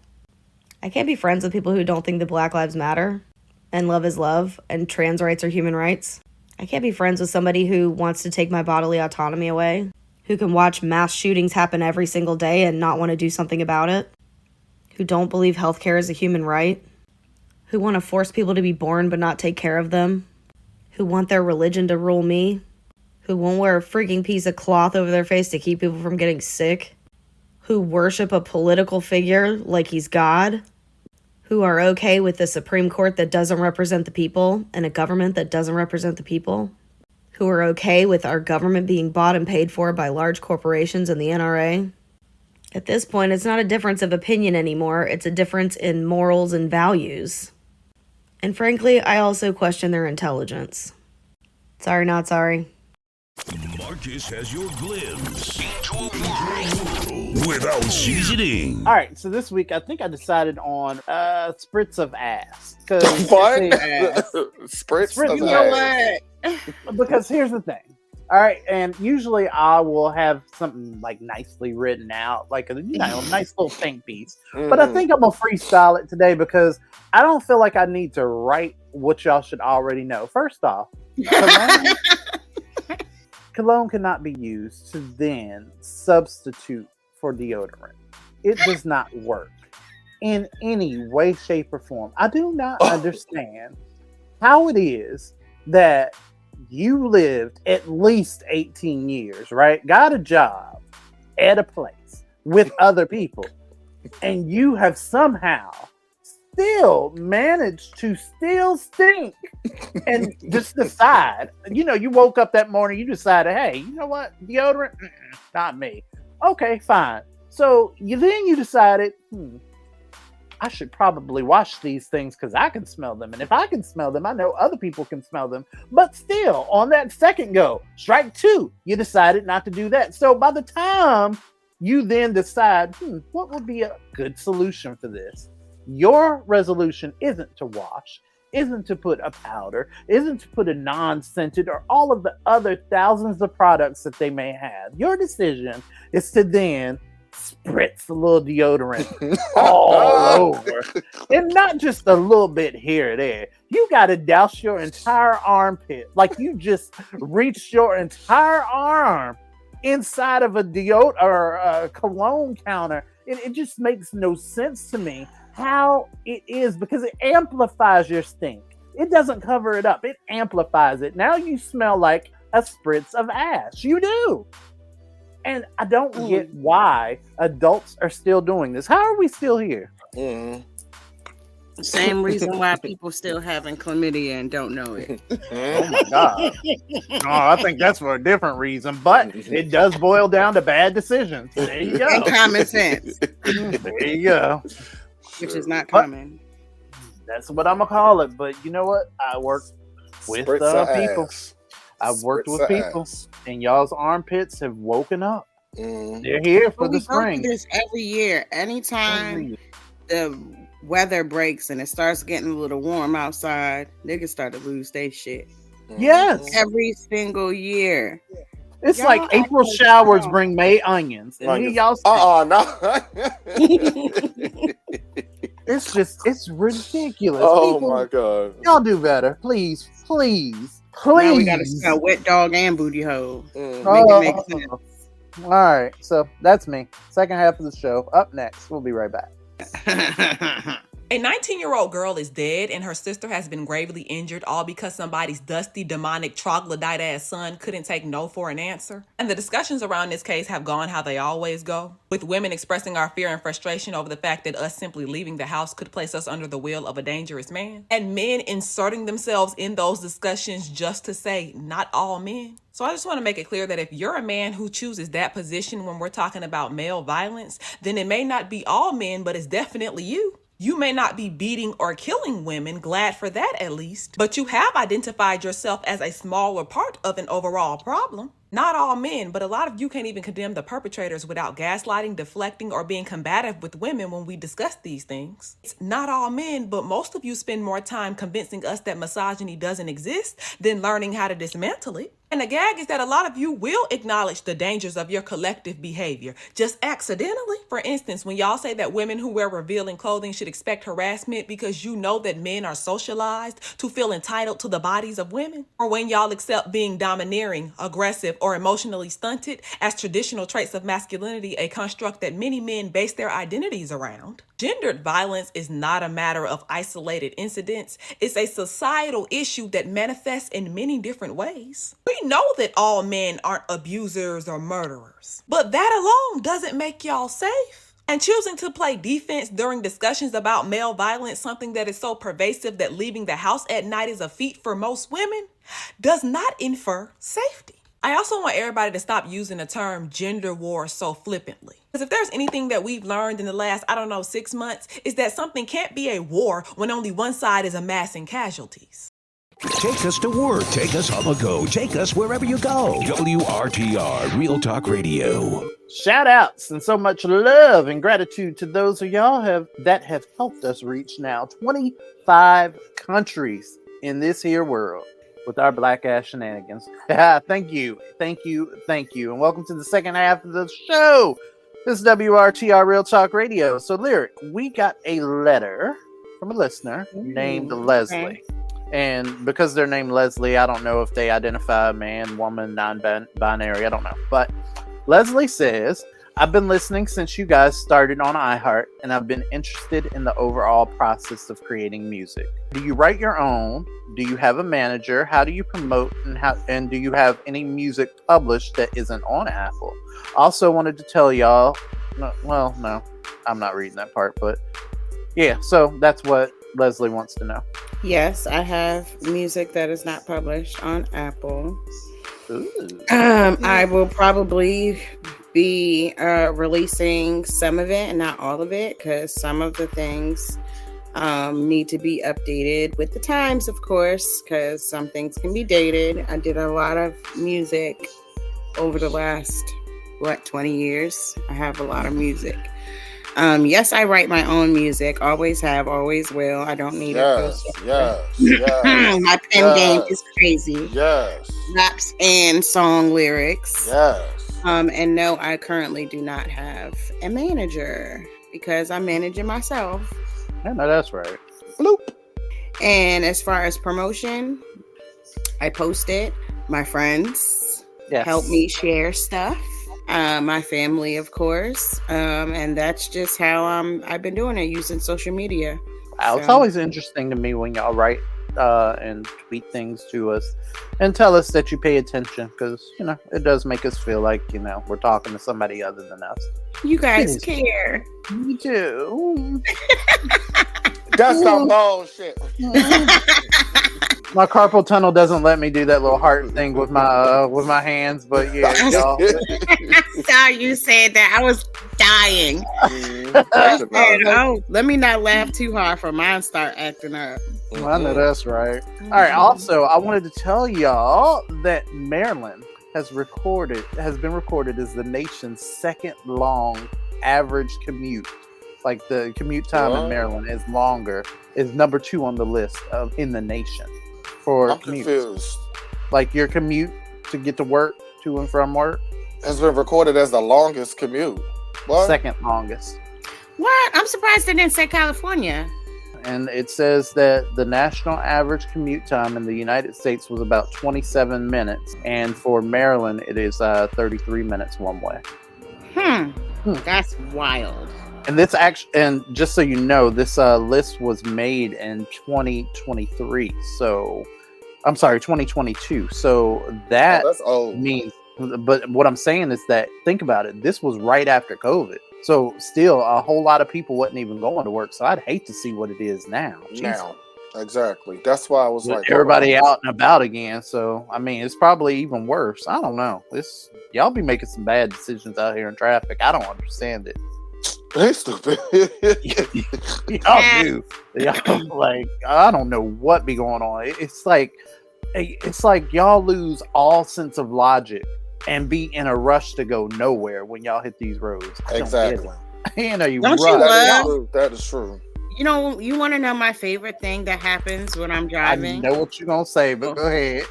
I can't be friends with people who don't think that Black Lives Matter and love is love and trans rights are human rights. I can't be friends with somebody who wants to take my bodily autonomy away, who can watch mass shootings happen every single day and not want to do something about it, who don't believe healthcare is a human right, who want to force people to be born but not take care of them, who want their religion to rule me, who won't wear a freaking piece of cloth over their face to keep people from getting sick, who worship a political figure like he's God, who are okay with the Supreme Court that doesn't represent the people and a government that doesn't represent the people, who are okay with our government being bought and paid for by large corporations and the NRA. At this point, it's not a difference of opinion anymore. It's a difference in morals and values. And frankly, I also question their intelligence. Sorry, not sorry. Marcus has your glimpse into a world without seasoning. All right, so this week I think I decided on Spritz of Ass. What? Spritz of ass. Because here's the thing. All right, and usually I will have something like nicely written out, like a nice little think piece. But I think I'm gonna freestyle it today because I don't feel like I need to write what y'all should already know. First off, cologne cannot be used to then substitute for deodorant. it does not work in any way, shape, or form. I do not understand how it is that you lived at least 18 years, right? Got a job at a place with other people, and you have somehow still managed to still stink and just decide, you woke up that morning, you decided, hey, you know what? Deodorant? Not me. Okay, fine. So you decided, I should probably wash these things because I can smell them. And if I can smell them, I know other people can smell them. But still, on that second go, strike two, you decided not to do that. So by the time you then decide, what would be a good solution for this? Your resolution isn't to wash, isn't to put a powder, isn't to put a non-scented or all of the other thousands of products that they may have. Your decision is to then spritz a little deodorant all over, and not just a little bit here or there. You got to douse your entire armpit, like you just reached your entire arm inside of a deodorant or a cologne counter. It just makes no sense to me how it is, because it amplifies your stink. It doesn't cover it up, it amplifies it. Now you smell like a spritz of ass. You do. And I don't get why adults are still doing this. How are we still here? Same reason why people still having chlamydia and don't know it. Oh my God. No, I think that's for a different reason, but it does boil down to bad decisions. There you go. And common sense. There you go. Which is not common. That's what I'm going to call it. But you know what? I work with people. I've worked with people, and y'all's armpits have woken up. They're here for the spring. We do this every year. Anytime the weather breaks and it starts getting a little warm outside, niggas start to lose their shit. Yes. Every single year. It's y'all like April showers bring May onions. And y'all no. It's ridiculous. Oh people, my God. Y'all do better. Please. Now we gotta smell wet dog and booty hole. Make it make sense. All right, so that's me. Second half of the show. Up next. We'll be right back. A 19-year-old girl is dead and her sister has been gravely injured, all because somebody's dusty, demonic, troglodyte-ass son couldn't take no for an answer. And the discussions around this case have gone how they always go, with women expressing our fear and frustration over the fact that us simply leaving the house could place us under the will of a dangerous man, and men inserting themselves in those discussions just to say, not all men. So I just want to make it clear that if you're a man who chooses that position when we're talking about male violence, then it may not be all men, but it's definitely you. You may not be beating or killing women, glad for that at least, but you have identified yourself as a smaller part of an overall problem. Not all men, but a lot of you can't even condemn the perpetrators without gaslighting, deflecting, or being combative with women when we discuss these things. It's not all men, but most of you spend more time convincing us that misogyny doesn't exist than learning how to dismantle it. And the gag is that a lot of you will acknowledge the dangers of your collective behavior, just accidentally. For instance, when y'all say that women who wear revealing clothing should expect harassment because you know that men are socialized to feel entitled to the bodies of women, or when y'all accept being domineering, aggressive, or emotionally stunted as traditional traits of masculinity, a construct that many men base their identities around. Gendered violence is not a matter of isolated incidents. It's a societal issue that manifests in many different ways. We know that all men aren't abusers or murderers, but that alone doesn't make y'all safe. And choosing to play defense during discussions about male violence, something that is so pervasive that leaving the house at night is a feat for most women, does not infer safety. I also want everybody to stop using the term gender war so flippantly. Because if there's anything that we've learned in the last, 6 months, is that something can't be a war when only one side is amassing casualties. Take us to work. Take us on the go. Take us wherever you go. WRTR, Real Talk Radio. Shout outs and so much love and gratitude to those of y'all that have helped us reach now 25 countries in this here world with our black ass shenanigans. Thank you. And welcome to the second half of the show. This is WRTR Real Talk Radio. So, Lyric, we got a letter from a listener named Leslie. And because they're named Leslie, I don't know if they identify man, woman, non-binary. I don't know. But Leslie says, I've been listening since you guys started on iHeart, and I've been interested in the overall process of creating music. Do you write your own? Do you have a manager? How do you promote, and do you have any music published that isn't on Apple? Also wanted to tell y'all, no, I'm not reading that part, but yeah, so that's what Leslie wants to know. Yes, I have music that is not published on Apple. Ooh. I will probably be releasing some of it and not all of it, because some of the things need to be updated with the times, of course, because some things can be dated. I did a lot of music over the last 20 years. I have a lot of music. Yes, I write my own music. Always have, always will. I don't need it. Yes. My pen game is crazy. Yes. Raps and song lyrics. Yes. And no, I currently do not have a manager because I'm managing myself. Yeah, no, that's right. Bloop. And as far as promotion, I post it. My friends help me share stuff. My family, of course, and that's just how I've been doing it, using social media. Wow, it's always interesting to me when y'all write and tweet things to us and tell us that you pay attention, because it does make us feel like we're talking to somebody other than us. You guys care. We do. That's some bullshit. My carpal tunnel doesn't let me do that little heart thing with my hands, but yeah, y'all. Sorry you said that. I was dying. Let me not laugh too hard for mine start acting up. Well, I know that's right. All right. Also, I wanted to tell y'all that Maryland has been recorded as the nation's second long average commute. Like the commute time in Maryland is number 2 on the list in the nation. I'm confused. Like your commute to get to work, to and from work, has been recorded as the longest commute. What? Second longest. What? I'm surprised they didn't say California. And it says that the national average commute time in the United States was about 27 minutes, and for Maryland, it is 33 minutes one way. That's wild. And this and just so you know, this list was made in 2023. So, I'm sorry, 2022. So that's old. Means, but what I'm saying is that, think about it. This was right after COVID. So still a whole lot of people wasn't even going to work. So I'd hate to see what it is now. Now, exactly. That's why I was like, everybody out and about again. So, I mean, it's probably even worse. I don't know. Y'all be making some bad decisions out here in traffic. I don't understand it. They stupid. Y'all do. Y'all, like, I don't know what be going on. It's like y'all lose all sense of logic and be in a rush to go nowhere when y'all hit these roads. Exactly. That is true. You want to know my favorite thing that happens when I'm driving? I know what you're gonna say, but go ahead.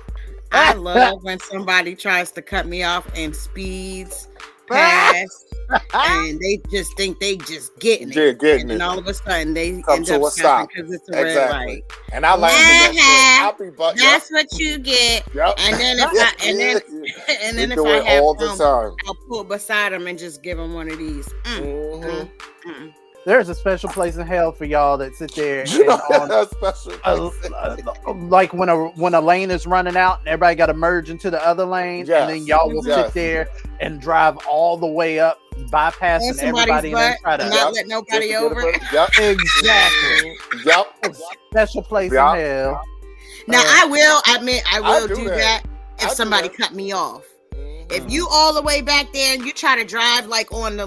I love when somebody tries to cut me off and speeds past. And they just think they just getting it. And all of a sudden they come end to up a stop because it's a red light. And I like that's what you get. Yep. And then if I have all the time. I'll pull beside them and just give them one of these. There's a special place in hell for y'all that sit there. Like when a lane is running out and everybody got to merge into the other lane, and then y'all will sit there and drive all the way up, bypassing everybody, and then try to not let nobody over. Exactly. Special place in hell. Now I will admit I will do that if somebody cut me off. If you all the way back there and you try to drive like on the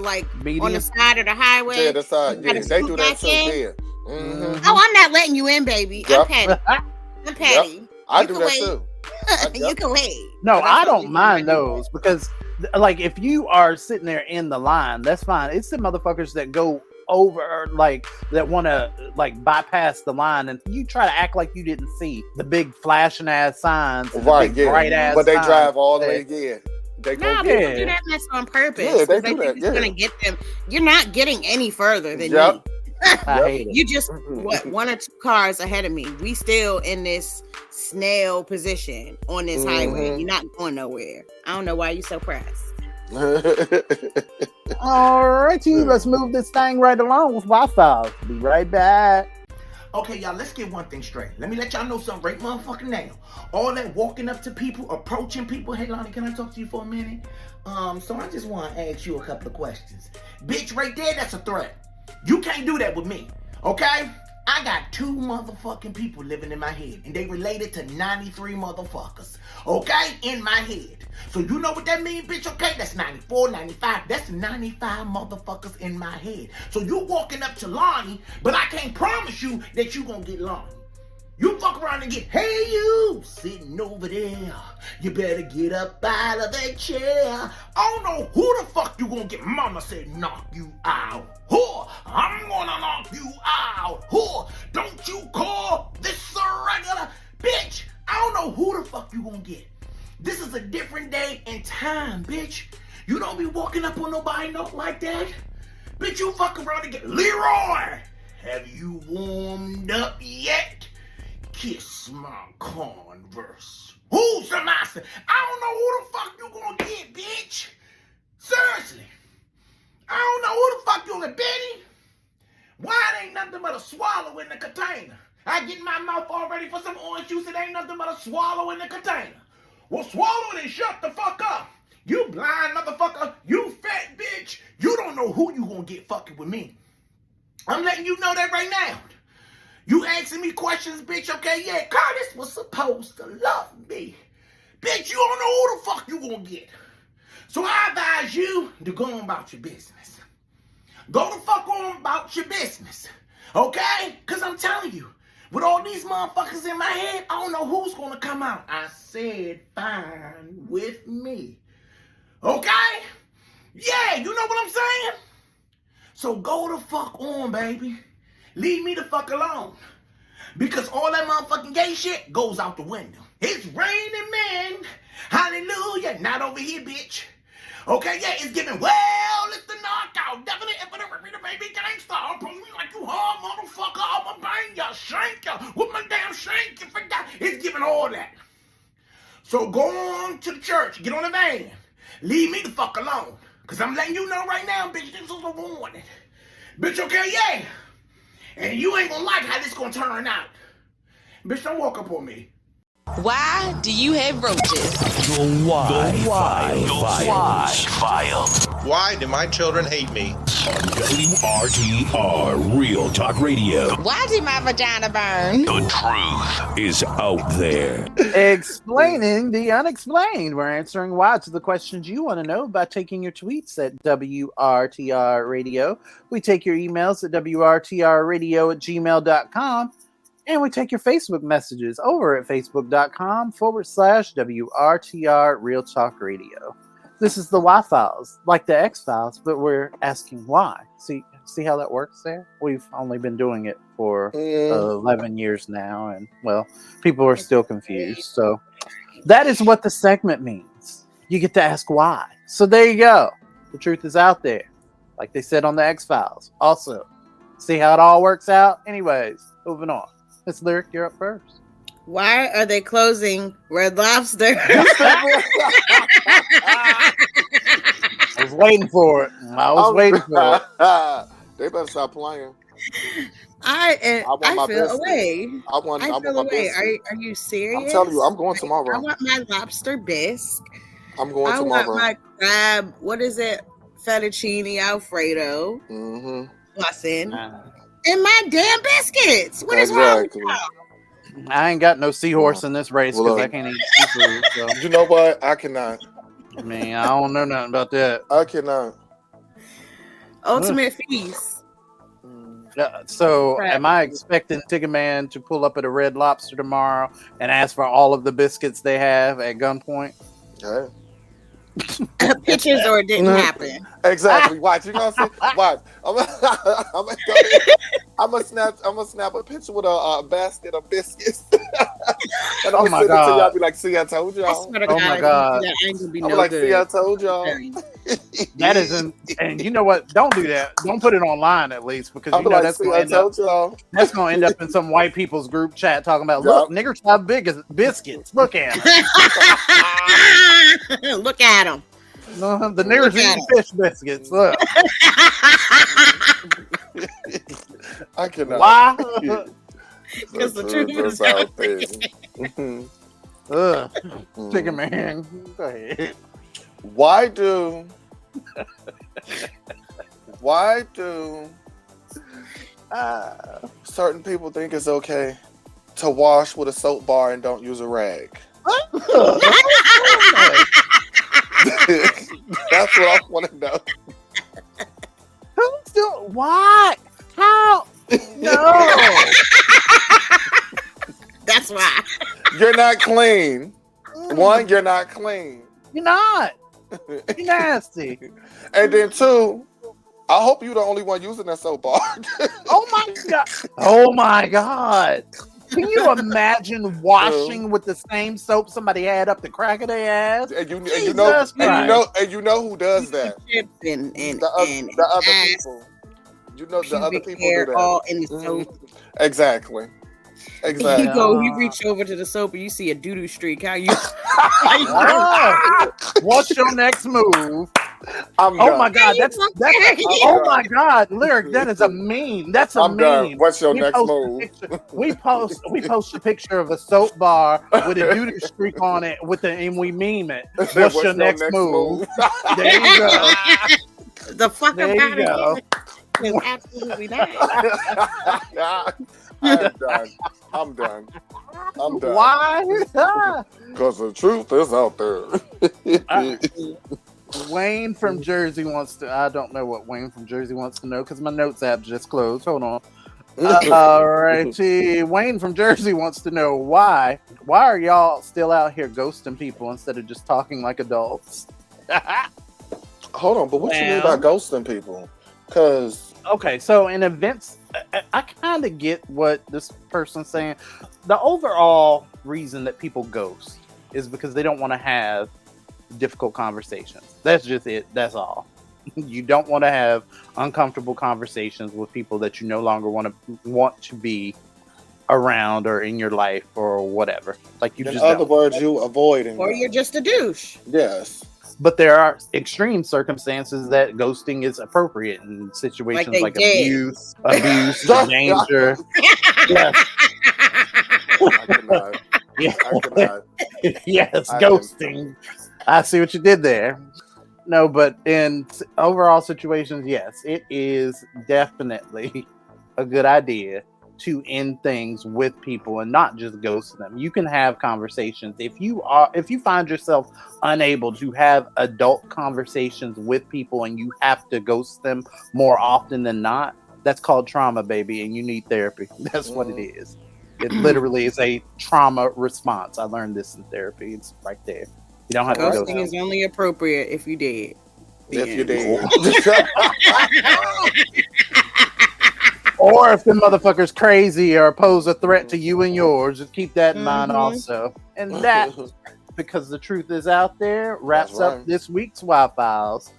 on the side of the highway, the side, they do that too there. Oh, I'm not letting you in, baby. I'm petty. I'm petty. I do that too. You can wait. No, I don't mind those because, like, if you are sitting there in the line, that's fine. It's the motherfuckers that go over, like, that want to bypass the line, and you try to act like you didn't see the big flashing ass signs, and bright ass. But they drive all the way again. People do that mess on purpose. Yeah, they do that. Gonna get them. You're not getting any further than me. I hate it. You just one or two cars ahead of me. We still in this snail position on this highway. You're not going nowhere. I don't know why you're so pressed. Alrighty, let's move this thing right along with Wi-Fi. Be right back. Okay, y'all, let's get one thing straight. Let me let y'all know something right motherfucking now. All that walking up to people, approaching people. Hey, Lonnie, can I talk to you for a minute? So I just want to ask you a couple of questions. Bitch, right there, that's a threat. You can't do that with me, okay? I got 2 motherfucking people living in my head, and they related to 93 motherfuckers, okay? In my head. So you know what that means, bitch, okay? That's 94, 95. That's 95 motherfuckers in my head. So you walking up to Lonnie, but I can't promise you that you gonna get Lonnie. You fuck around and get, hey you, sitting over there. You better get up out of that chair. I don't know who the fuck you gonna get. Mama said knock you out. Whore, I'm gonna knock you out. Whore, don't you call this a regular bitch. I don't know who the fuck you gonna get. This is a different day and time, bitch. You don't be walking up on nobody like that. Bitch, you fuck around and get, Leroy, have you warmed up yet? Kiss my Converse. Who's the master? I don't know who the fuck you gonna get, bitch. Seriously. I don't know who the fuck you gonna get, Betty. Why it ain't nothing but a swallow in the container? I get my mouth all ready for some orange juice. It ain't nothing but a swallow in the container. Well, swallow it and shut the fuck up. You blind motherfucker. You fat bitch. You don't know who you gonna get fucking with me. I'm letting you know that right now. You asking me questions, bitch, okay? Yeah, Curtis was supposed to love me. Bitch, you don't know who the fuck you gonna get. So I advise you to go on about your business. Go the fuck on about your business, okay? Because I'm telling you, with all these motherfuckers in my head, I don't know who's gonna come out. I said fine with me, okay? Yeah, you know what I'm saying? So go the fuck on, baby. Leave me the fuck alone. Because all that motherfucking gay shit goes out the window. It's raining men. Hallelujah. Not over here, bitch. Okay, yeah, it's giving, well, it's the knockout. Definitely, if the baby gangster. I'll pull me like you hard, motherfucker. I'ma bang ya, shank ya. With my damn shank, you forgot. It's giving all that. So go on to the church. Get on the van. Leave me the fuck alone. Because I'm letting you know right now, bitch, this is a warning. Bitch, okay, yeah. And you ain't gonna like how this gonna turn out. Bitch, don't walk up on me. Why do you have roaches? The Why File. Why do my children hate me? On WRTR Real Talk Radio. Why did my vagina burn? The truth is out there. Explaining the unexplained. We're answering why to the questions you want to know by taking your tweets at WRTR Radio. We take your emails at WRTRradio@gmail.com. And we take your Facebook messages over at facebook.com/WRTR Real Talk Radio. This is the Y-Files, like the X-Files, but we're asking why. See how that works there? We've only been doing it for 11 years now, and, well, people are still confused. So that is what the segment means. You get to ask why. So there you go. The truth is out there, like they said on the X-Files. Also, see how it all works out? Anyways, moving on. It's Lyric, you're up first. Why are they closing Red Lobster? I was waiting for it. They better stop playing. I feel away. I want my biscuit. Are you serious? I'm telling you, I'm going tomorrow. I want my lobster bisque. I'm going tomorrow. I want my crab. What is it? Fettuccine Alfredo. Bussin'. And my damn biscuits. What is wrong with you? I ain't got no seahorse in this race because I can't eat seafood. So. You know what? I cannot. I mean, I don't know nothing about that. I cannot. Ultimate feast. So, am I expecting Tiggerman to pull up at a Red Lobster tomorrow and ask for all of the biscuits they have at gunpoint? Okay. Pictures or it didn't happen. Exactly. Watch. You gonna see? Watch. I'm gonna snap a picture with a basket of biscuits. And I'm gonna send it to y'all. Be like, see, I told y'all. Oh my god. I'm like, see, I told y'all. That isn't. And you know what? Don't do that. Don't put it online at least because you know like, that's see, gonna that's gonna end up in some white people's group chat talking about look, niggers have big biscuits. Look at them. Look at them. No, the niggers eat fish biscuits. Look. I cannot. Why? Because the truth is out there. Chicken man. Go ahead. Why do certain people think it's okay to wash with a soap bar and don't use a rag? That's what I want to know. Who's doing what? How? No. That's why. You're not clean. One, you're not clean. You're not. You're nasty. And then two, I hope you're the only one using that soap bar. Oh my god. Oh my god. Can you imagine washing with the same soap somebody had up the crack of their ass? And you know who does that? The other people. You know the other people do that. All in the soap. Exactly. You go, you reach over to the soap and you see a doo-doo streak. How you what's your next move? Oh my god, that's oh my god, Lyric, that is a meme. That's a meme. Done. What's your next move? We post a picture of a soap bar with a doo-doo streak on it and we meme it. What's your next move? There you go. The fuck there about you go. It is absolutely not. I'm done. Why? Because the truth is out there. Wayne from Jersey wants to. I don't know what Wayne from Jersey wants to know because my notes app just closed. Hold on. All righty. Wayne from Jersey wants to know why. Why are y'all still out here ghosting people instead of just talking like adults? Hold on, but what you mean by ghosting people? Because okay, so in events, I kind of get what this person's saying. The overall reason that people ghost is because they don't want to have difficult conversations. That's just it. That's all. You don't want to have uncomfortable conversations with people that you no longer want to be around or in your life or whatever. Like you. In other words, you avoiding, or you're just a douche. Yes. But there are extreme circumstances that ghosting is appropriate in situations like abuse, danger. Yes. I cannot. Yes, ghosting. I see what you did there. No, but in overall situations, yes, it is definitely a good idea to end things with people and not just ghost them. You can have conversations. If you find yourself unable to have adult conversations with people and you have to ghost them more often than not, that's called trauma, baby, and you need therapy. That's what it is. It literally is a trauma response. I learned this in therapy. It's right there. You don't have to ghost. Ghosting is only appropriate if you did. If you did. Or if the motherfucker's crazy or pose a threat to you and yours, just keep that in mind also. And that, because the truth is out there, wraps up this week's Y-Files.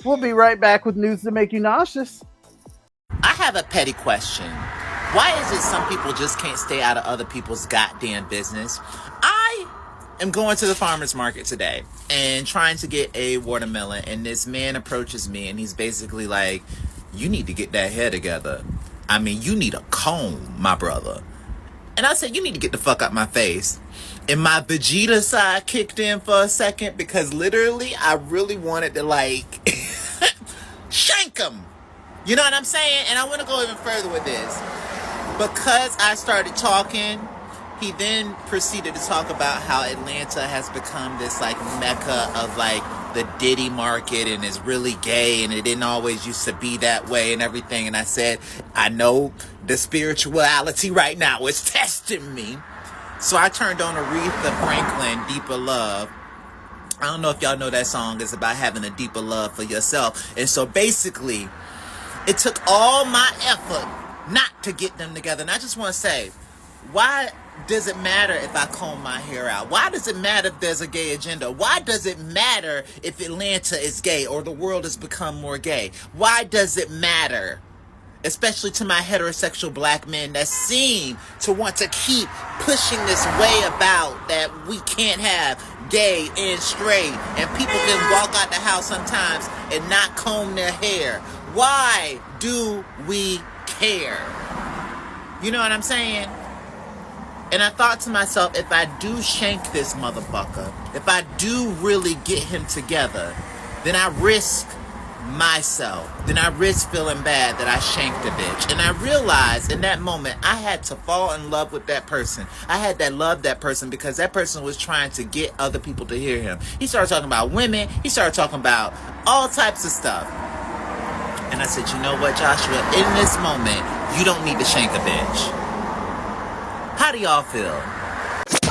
We'll be right back with news to make you nauseous. I have a petty question. Why is it some people just can't stay out of other people's goddamn business? I am going to the farmer's market today and trying to get a watermelon, and this man approaches me and he's basically like, you need to get that hair together. I mean, you need a comb, my brother. And I said, you need to get the fuck out my face. And my Vegeta side kicked in for a second because literally I really wanted to like shank him. You know what I'm saying? And I want to go even further with this. Because I started talking, he then proceeded to talk about how Atlanta has become this like mecca of like the Diddy market and is really gay and it didn't always used to be that way and everything. And I said, I know the spirituality right now is testing me. So I turned on Aretha Franklin, Deeper Love. I don't know if y'all know that song. It's about having a deeper love for yourself. And so basically, it took all my effort not to get them together. And I just want to say, why does it matter if I comb my hair out? Why does it matter if there's a gay agenda? Why does it matter if Atlanta is gay or the world has become more gay? Why does it matter? especially to my heterosexual black men that seem to want to keep pushing this way about that we can't have gay and straight, and people can walk out the house sometimes and not comb their hair. Why do we care? You know what I'm saying? And I thought to myself, if I do shank this motherfucker, if I do really get him together, then I risk myself. Then I risk feeling bad that I shanked a bitch. And I realized in that moment, I had to fall in love with that person. I had to love that person because that person was trying to get other people to hear him. He started talking about women. He started talking about all types of stuff. And I said, you know what, Joshua? In this moment, you don't need to shank a bitch. How do y'all feel?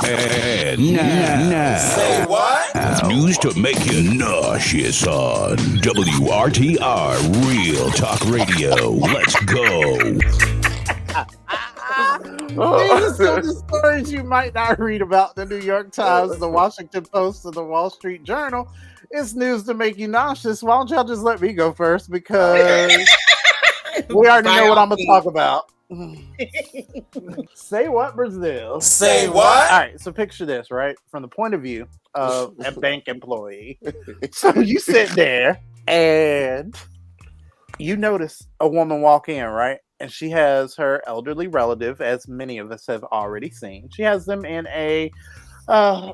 And now, Say what? News to make you nauseous on WRTR Real Talk Radio. Let's go. These are some of the stories you might not read about in the New York Times, the Washington Post, or the Wall Street Journal. It's news to make you nauseous. Why don't y'all just let me go first? Because we already know what I'm going to talk about. Say what, Brazil? Say what? All right, so picture this, right? From the point of view of a bank employee. So you sit there and you notice a woman walk in, right? And she has her elderly relative, as many of us have already seen. She has them in a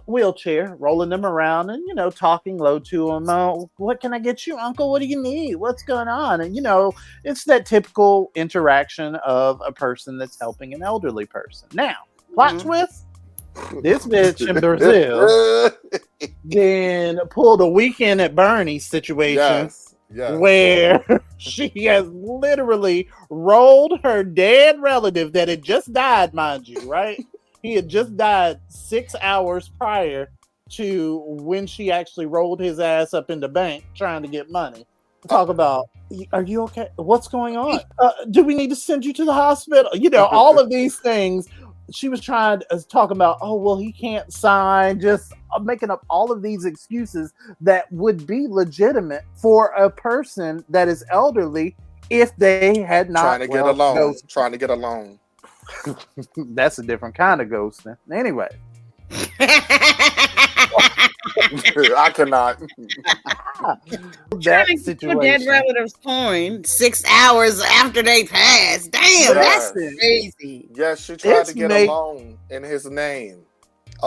wheelchair, rolling them around and, talking low to them. Oh, what can I get you, Uncle? What do you need? What's going on? And, it's that typical interaction of a person that's helping an elderly person. Now, plot twist, this bitch in Brazil then pulled a Weekend at Bernie's situation. Yes. Where she has literally rolled her dead relative that had just died, mind you, right? He had just died 6 hours prior to when she actually rolled his ass up in the bank trying to get money. Talk about, are you okay? What's going on? Do we need to send you to the hospital? All of these things. She was trying to talk about, oh, well, he can't sign, just making up all of these excuses that would be legitimate for a person that is elderly if they had not trying to get a loan. That's a different kind of ghosting. Anyway. I cannot. That situation. Dead relatives coin 6 hours after they passed. Damn, that's crazy. Yes, she tried to get a loan in his name.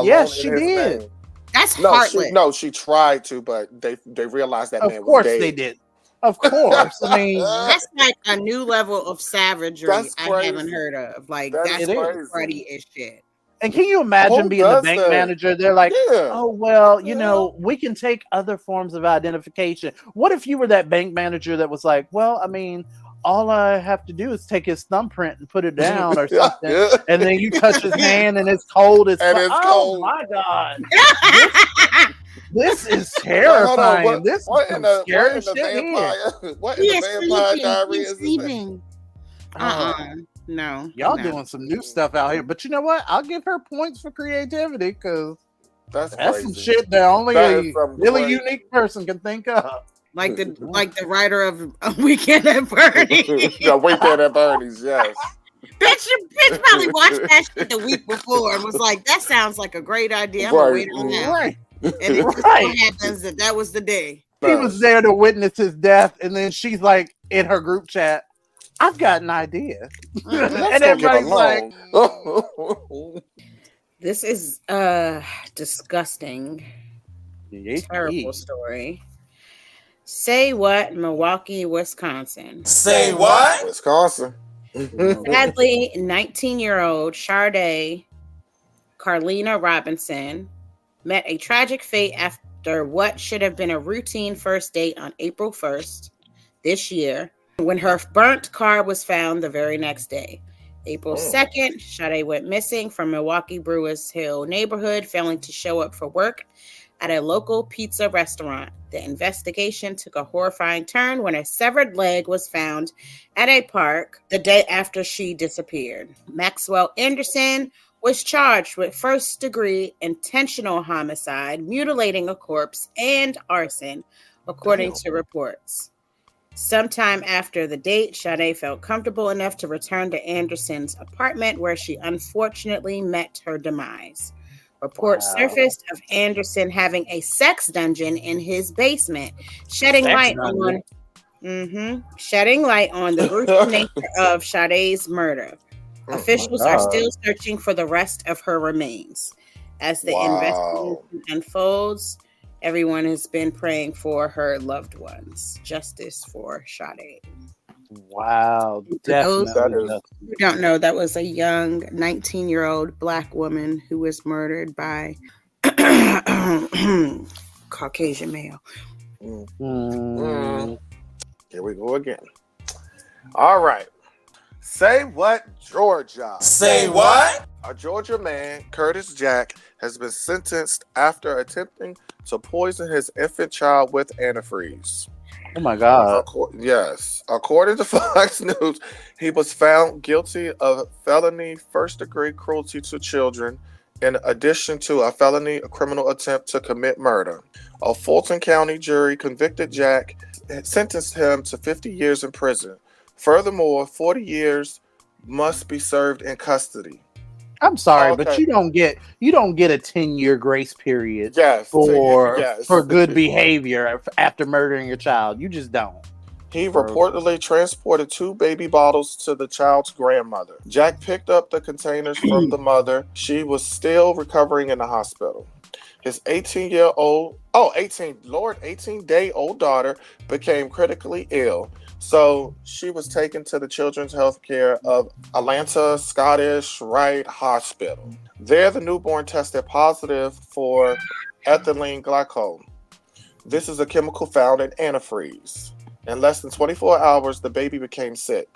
Yes, she did. That's heartless. She tried to, but they realized that man was dead. Of course they did. Of course. I mean, that's like a new level of savagery I haven't heard of. Like, that's cruddy as shit. And can you imagine being the bank manager? They're like, oh, well, we can take other forms of identification. What if you were that bank manager that was like, well, I mean, all I have to do is take his thumbprint and put it down or something. And then you touch his hand and it's cold. Oh, my God. This is terrifying. This is some scary shit here. What in the Vampire Diary is this? No. Y'all doing some new stuff out here. But you know what? I'll give her points for creativity because that's some shit that only a really unique person can think of. Like the writer of A Weekend at Bernie's. Yeah, Weekend at Bernie's, yes. Bitch probably watched that shit the week before and was like, that sounds like a great idea. I'm gonna wait on that. Right. And it just so happens that was the day. He was there to witness his death, and then she's like in her group chat, I've got an idea. And everybody's like, this is disgusting. Terrible story. Say what, Milwaukee, Wisconsin. Say what? Wisconsin. Sadly, 19-year-old Sharday Carlina Robinson met a tragic fate after what should have been a routine first date on April 1st this year, when her burnt car was found the very next day. April 2nd, Sade went missing from Milwaukee Brewers Hill neighborhood, failing to show up for work at a local pizza restaurant. The investigation took a horrifying turn when a severed leg was found at a park the day after she disappeared. Maxwell Anderson was charged with first-degree intentional homicide, mutilating a corpse, and arson, according to reports. Sometime after the date, Sade felt comfortable enough to return to Anderson's apartment, where she unfortunately met her demise. Reports surfaced of Anderson having a sex dungeon in his basement, shedding light on the gruesome nature of Sade's murder. Officials are still searching for the rest of her remains. As the investigation unfolds, everyone has been praying for her loved ones. Justice for Sade. Wow. Those who don't know, that was a young 19-year-old Black woman who was murdered by Caucasian male. Here we go again. All right. Say what, Georgia? Say what? A Georgia man, Curtis Jack, has been sentenced after attempting to poison his infant child with antifreeze. Oh my God. Yes. According to Fox News, he was found guilty of felony first-degree cruelty to children, in addition to a felony criminal attempt to commit murder. A Fulton County jury convicted Jack and sentenced him to 50 years in prison. Furthermore, 40 years must be served in custody. I'm sorry, but you don't get a 10-year grace period for good behavior after murdering your child. You just don't. He reportedly transported 2 baby bottles to the child's grandmother. Jack picked up the containers from the mother. She was still recovering in the hospital. His 18-day-old daughter became critically ill. So she was taken to the Children's Health Care of Atlanta Scottish Rite Hospital. There, the newborn tested positive for ethylene glycol. This is a chemical found in antifreeze. In less than 24 hours, the baby became sick.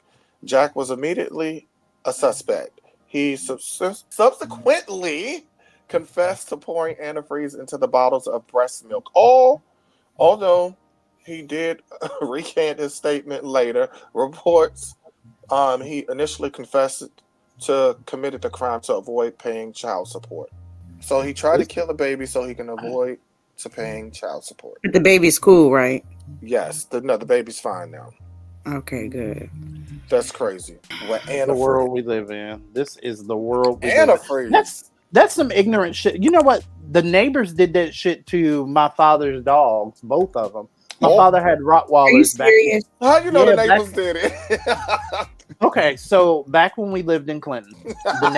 Jack was immediately a suspect. He subsequently confessed to pouring antifreeze into the bottles of breast milk. Although he did recant his statement later. Reports he initially confessed to committed the crime to avoid paying child support. So he tried to kill the baby so he can avoid to paying child support. But the baby's cool, right? Yes. The baby's fine now. Okay, good. That's crazy. The world we live in. This is the world we antifreeze. live in. That's some ignorant shit. You know what? The neighbors did that shit to my father's dogs, both of them. My father had Rottweilers back then. How you know the neighbors did it? Okay, so back when we lived in Clinton, the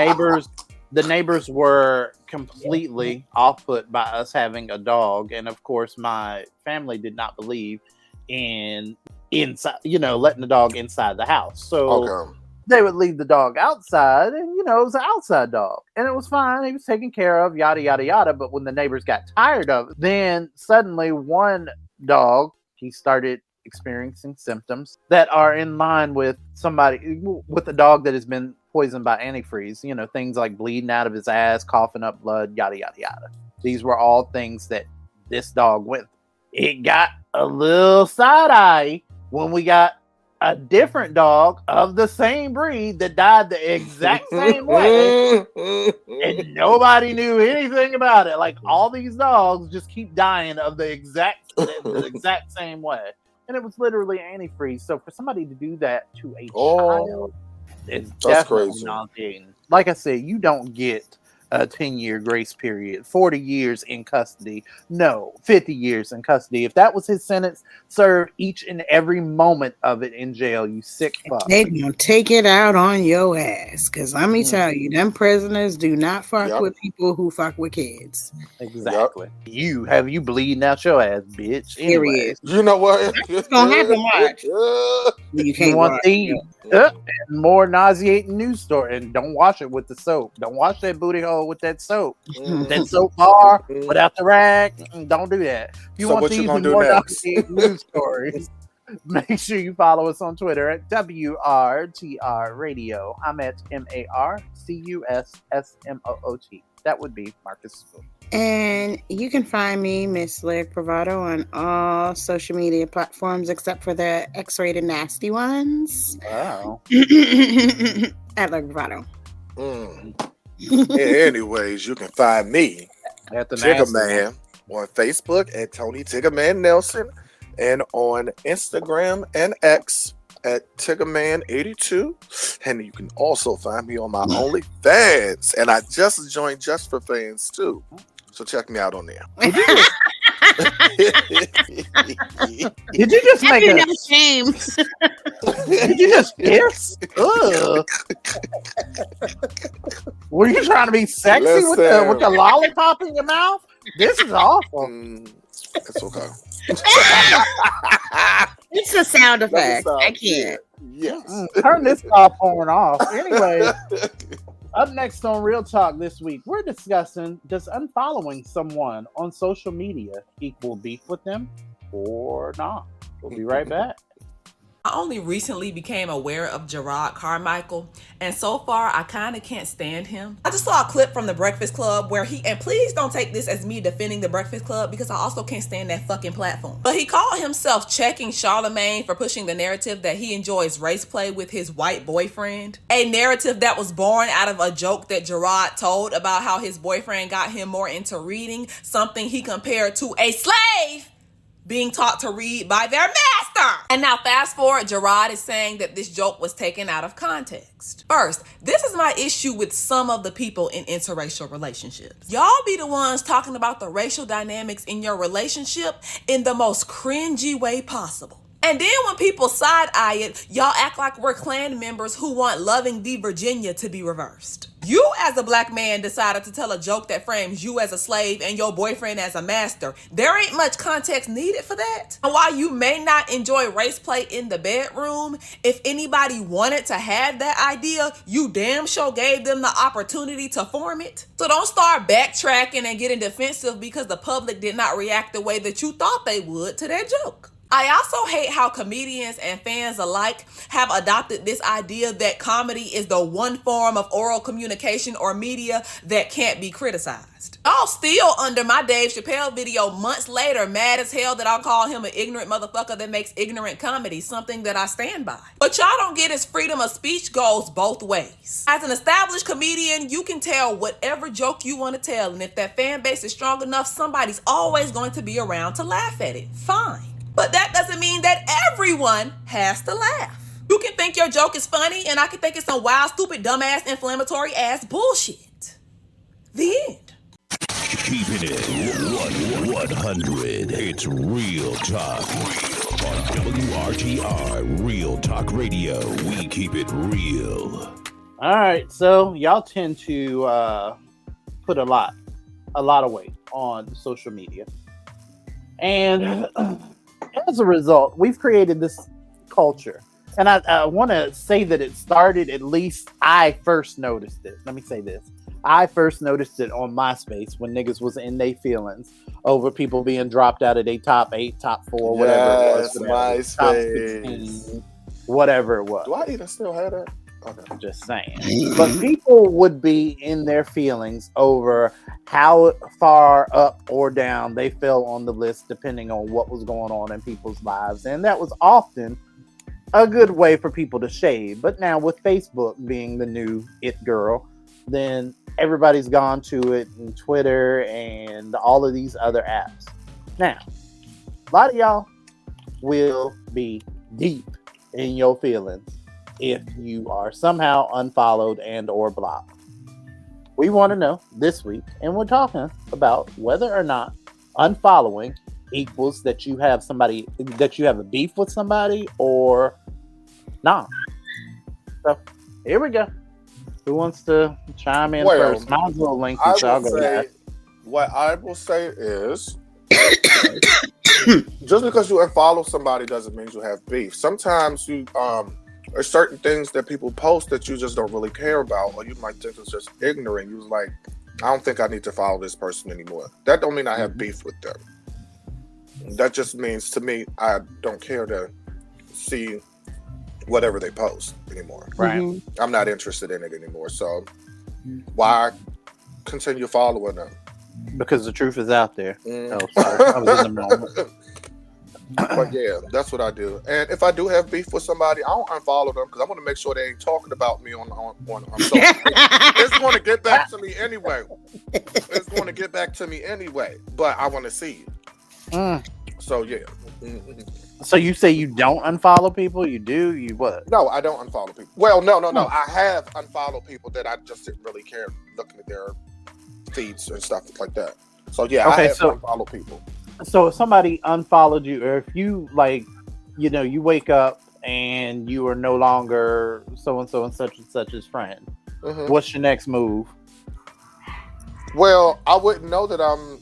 neighbors were completely off-put by us having a dog, and of course, my family did not believe in letting the dog inside the house. So they would leave the dog outside, and it was an outside dog, and it was fine. He was taken care of, yada yada yada. But when the neighbors got tired of it, then suddenly one dog, he started experiencing symptoms that are in line with a dog that has been poisoned by antifreeze. Things like bleeding out of his ass, coughing up blood, yada yada yada. These were all things that this dog went. It got a little side eye when we got a different dog of the same breed that died the exact same way, and nobody knew anything about it. Like, all these dogs just keep dying of the exact same way, and it was literally antifreeze. So for somebody to do that to a child, it's definitely nauseating. Like I said, you don't get a 10-year grace period, 40 years in custody. No, 50 years in custody. If that was his sentence, serve each and every moment of it in jail, you sick fuck. They gonna take it out on your ass. Because let me tell you, them prisoners do not fuck with people who fuck with kids. Exactly. Have you bleeding out your ass, bitch. Anyway. You know what? It's gonna happen, watch. You can't want the more nauseating news story, and don't wash it with the soap. Don't wash that booty hole with that soap. That soap bar without the rag. Don't do that. If you want these more nauseating news stories, make sure you follow us on Twitter at WRTR Radio. I'm at MarcusSmoot. That would be Marcus Spoon. And you can find me, Miss Lyric Bravado, on all social media platforms except for the X-rated nasty ones. Wow. At Lyric Bravado. Anyways, you can find me at the Tigger Man on Facebook at Tony Tigger Man Nelson, and on Instagram and X at Tiggerman82. And you can also find me on my OnlyFans. And I just joined Just for Fans too. So check me out on there. Did you just make a shame? Did you just piss? Ugh. Were you trying to be sexy with the lollipop in your mouth? This is awful. It's okay. It's a sound effect. I can't. Yes. Turn this off porn off. Anyway, up next on Real Talk this week, we're discussing, does unfollowing someone on social media equal beef with them or not? We'll be right back. I only recently became aware of Gerard Carmichael, and so far I kind of can't stand him. I just saw a clip from The Breakfast Club where and please don't take this as me defending The Breakfast Club because I also can't stand that fucking platform. But he called himself checking Charlamagne for pushing the narrative that he enjoys race play with his white boyfriend. A narrative that was born out of a joke that Gerard told about how his boyfriend got him more into reading, something he compared to a slave being taught to read by their master. And now fast forward, Gerard is saying that this joke was taken out of context. First, this is my issue with some of the people in interracial relationships. Y'all be the ones talking about the racial dynamics in your relationship in the most cringy way possible. And then when people side-eye it, y'all act like we're Klan members who want Loving v. Virginia to be reversed. You as a black man decided to tell a joke that frames you as a slave and your boyfriend as a master. There ain't much context needed for that. And while you may not enjoy race play in the bedroom, if anybody wanted to have that idea, you damn sure gave them the opportunity to form it. So don't start backtracking and getting defensive because the public did not react the way that you thought they would to that joke. I also hate how comedians and fans alike have adopted this idea that comedy is the one form of oral communication or media that can't be criticized. Y'all still under my Dave Chappelle video months later mad as hell that I'll call him an ignorant motherfucker that makes ignorant comedy, something that I stand by. But y'all don't get his freedom of speech goes both ways. As an established comedian, you can tell whatever joke you want to tell, and if that fan base is strong enough, somebody's always going to be around to laugh at it. Fine. But that doesn't mean that everyone has to laugh. You can think your joke is funny, and I can think it's some wild, stupid, dumbass, inflammatory ass bullshit. The end. Keeping it 100. It's Real Talk. On WRTR, Real Talk Radio. We keep it real. All right, so y'all tend to put a lot of weight on social media. And as a result, we've created this culture. And I want to say that it started, at least I first noticed it. Let me say this. I first noticed it on MySpace when niggas was in their feelings over people being dropped out of their top 8, top 4, whatever it was. MySpace. Top 16, whatever it was. Do I even still have that? Okay. I'm just saying. But people would be in their feelings over how far up or down they fell on the list depending on what was going on in people's lives. And that was often a good way for people to shade. But now with Facebook being the new it girl, then everybody's gone to it, and Twitter and all of these other apps. Now, a lot of y'all will be deep in your feelings if you are somehow unfollowed and or blocked. We want to know this week, and we're talking about whether or not unfollowing equals that you have somebody, that you have a beef with somebody or not. So here we go. Who wants to chime in first? Mine's a little lengthy, so I'll go back. What I will say is, just because you unfollow somebody doesn't mean you have beef. Sometimes you there's certain things that people post that you just don't really care about, or you might think it's just ignorant. You was like, I don't think I need to follow this person anymore. That don't mean I have beef with them. That just means to me I don't care to see whatever they post anymore. Right. Mm-hmm. I'm not interested in it anymore. So why continue following them? Because the truth is out there. Oh, sorry. I was in the moment. But yeah, that's what I do. And if I do have beef with somebody, I don't unfollow them because I want to make sure they ain't talking about me on social. It's going to get back to me anyway. It's going to get back to me anyway. But I want to see you. So yeah. So you say you don't unfollow people? You do? You what? No, I don't unfollow people. Well, no. I have unfollowed people that I just didn't really care looking at their feeds and stuff like that. So yeah, I have unfollowed people. So if somebody unfollowed you, or if you you wake up and you are no longer so and such's friend, what's your next move? Well, I wouldn't know that I'm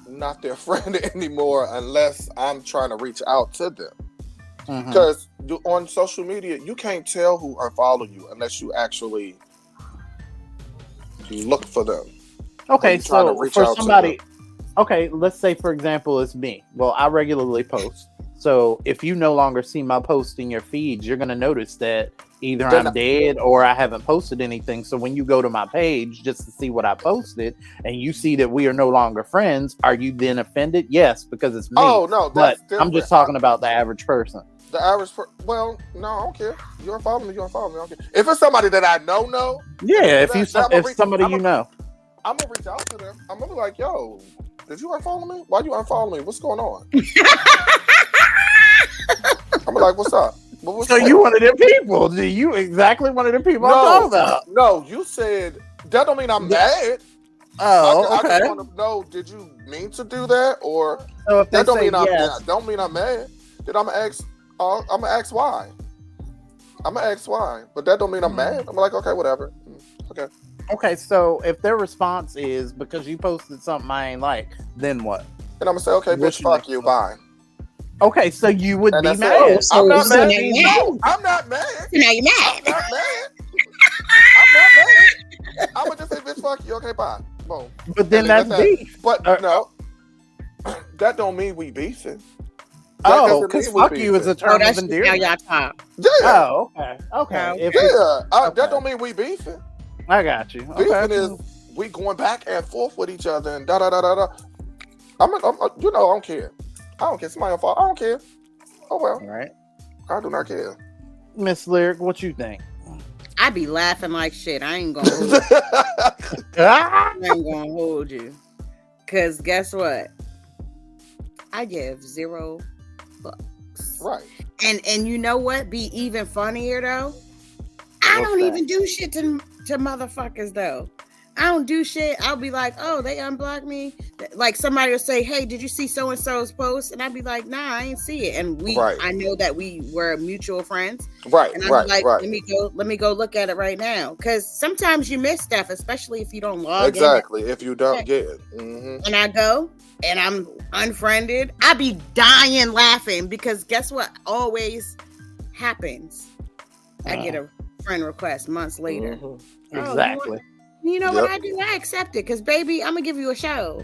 not their friend anymore unless I'm trying to reach out to them. Because on social media, you can't tell who unfollowed you unless you actually look for them. Okay, so for somebody, okay, let's say for example, it's me. Well, I regularly post. So if you no longer see my post in your feeds, you're going to notice that either I'm dead or I haven't posted anything. So when you go to my page just to see what I posted and you see that we are no longer friends, are you then offended? Yes, because it's me. Oh, no. But I'm just talking about the average person. The average person? Well, no, I don't care. You unfollow me, you unfollow me. I don't care. If it's somebody that I know. Yeah, if somebody you know. I'm going to reach out to them. I'm going to be like, yo, did you unfollow me? Why you unfollow me? What's going on? I'm like, what's up? So you one of them people? Do you exactly one of them people I'm talking about? No, you said that don't mean I'm mad. Oh, okay. I just want to know, did you mean to do that, or so if that don't mean yes. don't mean I'm mad? Then I'm gonna ask. I'm gonna ask why. But that don't mean I'm mad. I'm like, okay, whatever. Okay. Okay, so if their response is because you posted something I ain't like, then what? And I'm gonna say, okay, bitch, fuck you, bye. Okay, so you would be mad. I'm not mad. No, I'm not mad. Now you're mad. I'm not mad. I would just say, bitch, fuck you. Okay, bye. Boom. But then that's beef. But no, that don't mean we beefing. Because fuck you is a term of endearment. Now y'all talk. Yeah. Oh, okay. That don't mean we beefing. I got you. Beefing is we going back and forth with each other and da da da da da. I don't care. I don't care. Somebody unfollow. I don't care. Oh well. All right. I do not care. Miss Lyric, what you think? I be laughing like shit. I ain't gonna hold you. I ain't gonna hold you. Cause guess what? I give $0. Right. And you know what? Be even funnier though. I don't even do shit to motherfuckers though. I don't do shit. I'll be like, oh, they unblocked me. Like somebody will say, hey, did you see so and so's post? And I'd be like, nah, I ain't see it. And I know that we were mutual friends. Right. And I'm like, let me go look at it right now. Because sometimes you miss stuff, especially if you don't log in. Exactly. If you don't get it. Mm-hmm. And I go and I'm unfriended. I be dying laughing because guess what always happens? I get a friend request months later. Mm-hmm. Exactly. You know what I do? I accept it because, baby, I'm gonna give you a show.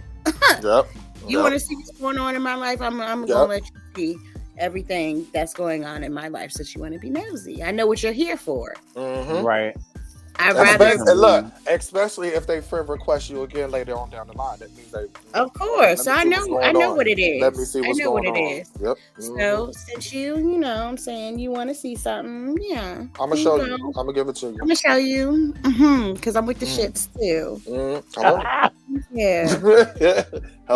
You want to see what's going on in my life? I'm gonna let you see everything that's going on in my life. Since you want to be nosy, I know what you're here for. Mm-hmm. Right. Especially if they friend request you again later on down the line. That means they. Of course, I know what it is. Let me see what's going on. Yep. Mm-hmm. So since you know, I'm saying you want to see something, I'm gonna show you. I'm gonna give it to you. I'm gonna show you, because I'm with the shits too. Yeah.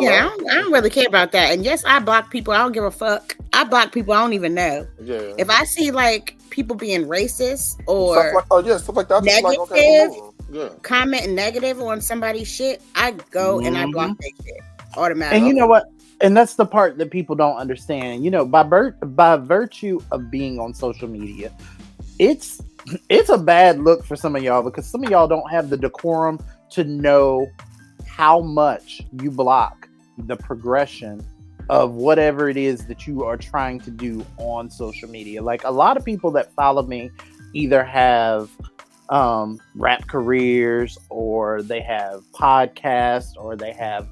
Yeah, I don't really care about that. And yes, I block people. I don't give a fuck. I block people I don't even know. Yeah. If I see like people being racist or stuff like that. Negative, comment negative on somebody's shit, I go and I block that shit automatically. And you know what? And that's the part that people don't understand. You know, by virtue of being on social media, it's a bad look for some of y'all because some of y'all don't have the decorum to know how much you block the progression of whatever it is that you are trying to do on social media. Like a lot of people that follow me either have rap careers or they have podcasts or they have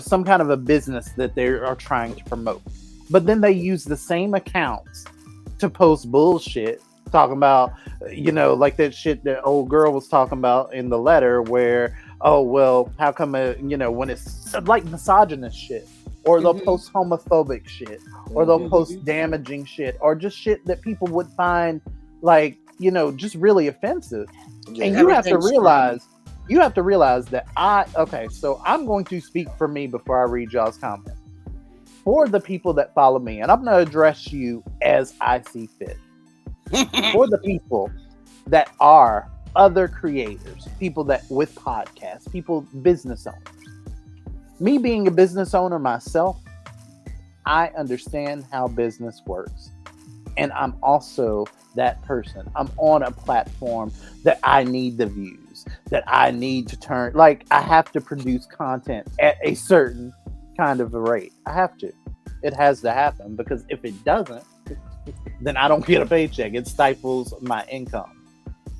some kind of a business that they are trying to promote. But then they use the same accounts to post bullshit talking about, like that shit that old girl was talking about in the letter where, oh, well, how come, when it's like misogynist shit, or they'll post homophobic shit, or they'll post damaging shit, or just shit that people would find just really offensive. Yeah, and you have to realize that so I'm going to speak for me before I read y'all's comments. for the people that follow me, and I'm going to address you as I see fit. For the people that are other creators, people that with podcasts, people, business owners. Me being a business owner myself, I understand how business works. And I'm also that person. I'm on a platform that I need the views, that I need to turn, like I have to produce content at a certain kind of a rate. I have to. It has to happen, because if it doesn't, then I don't get a paycheck. It stifles my income.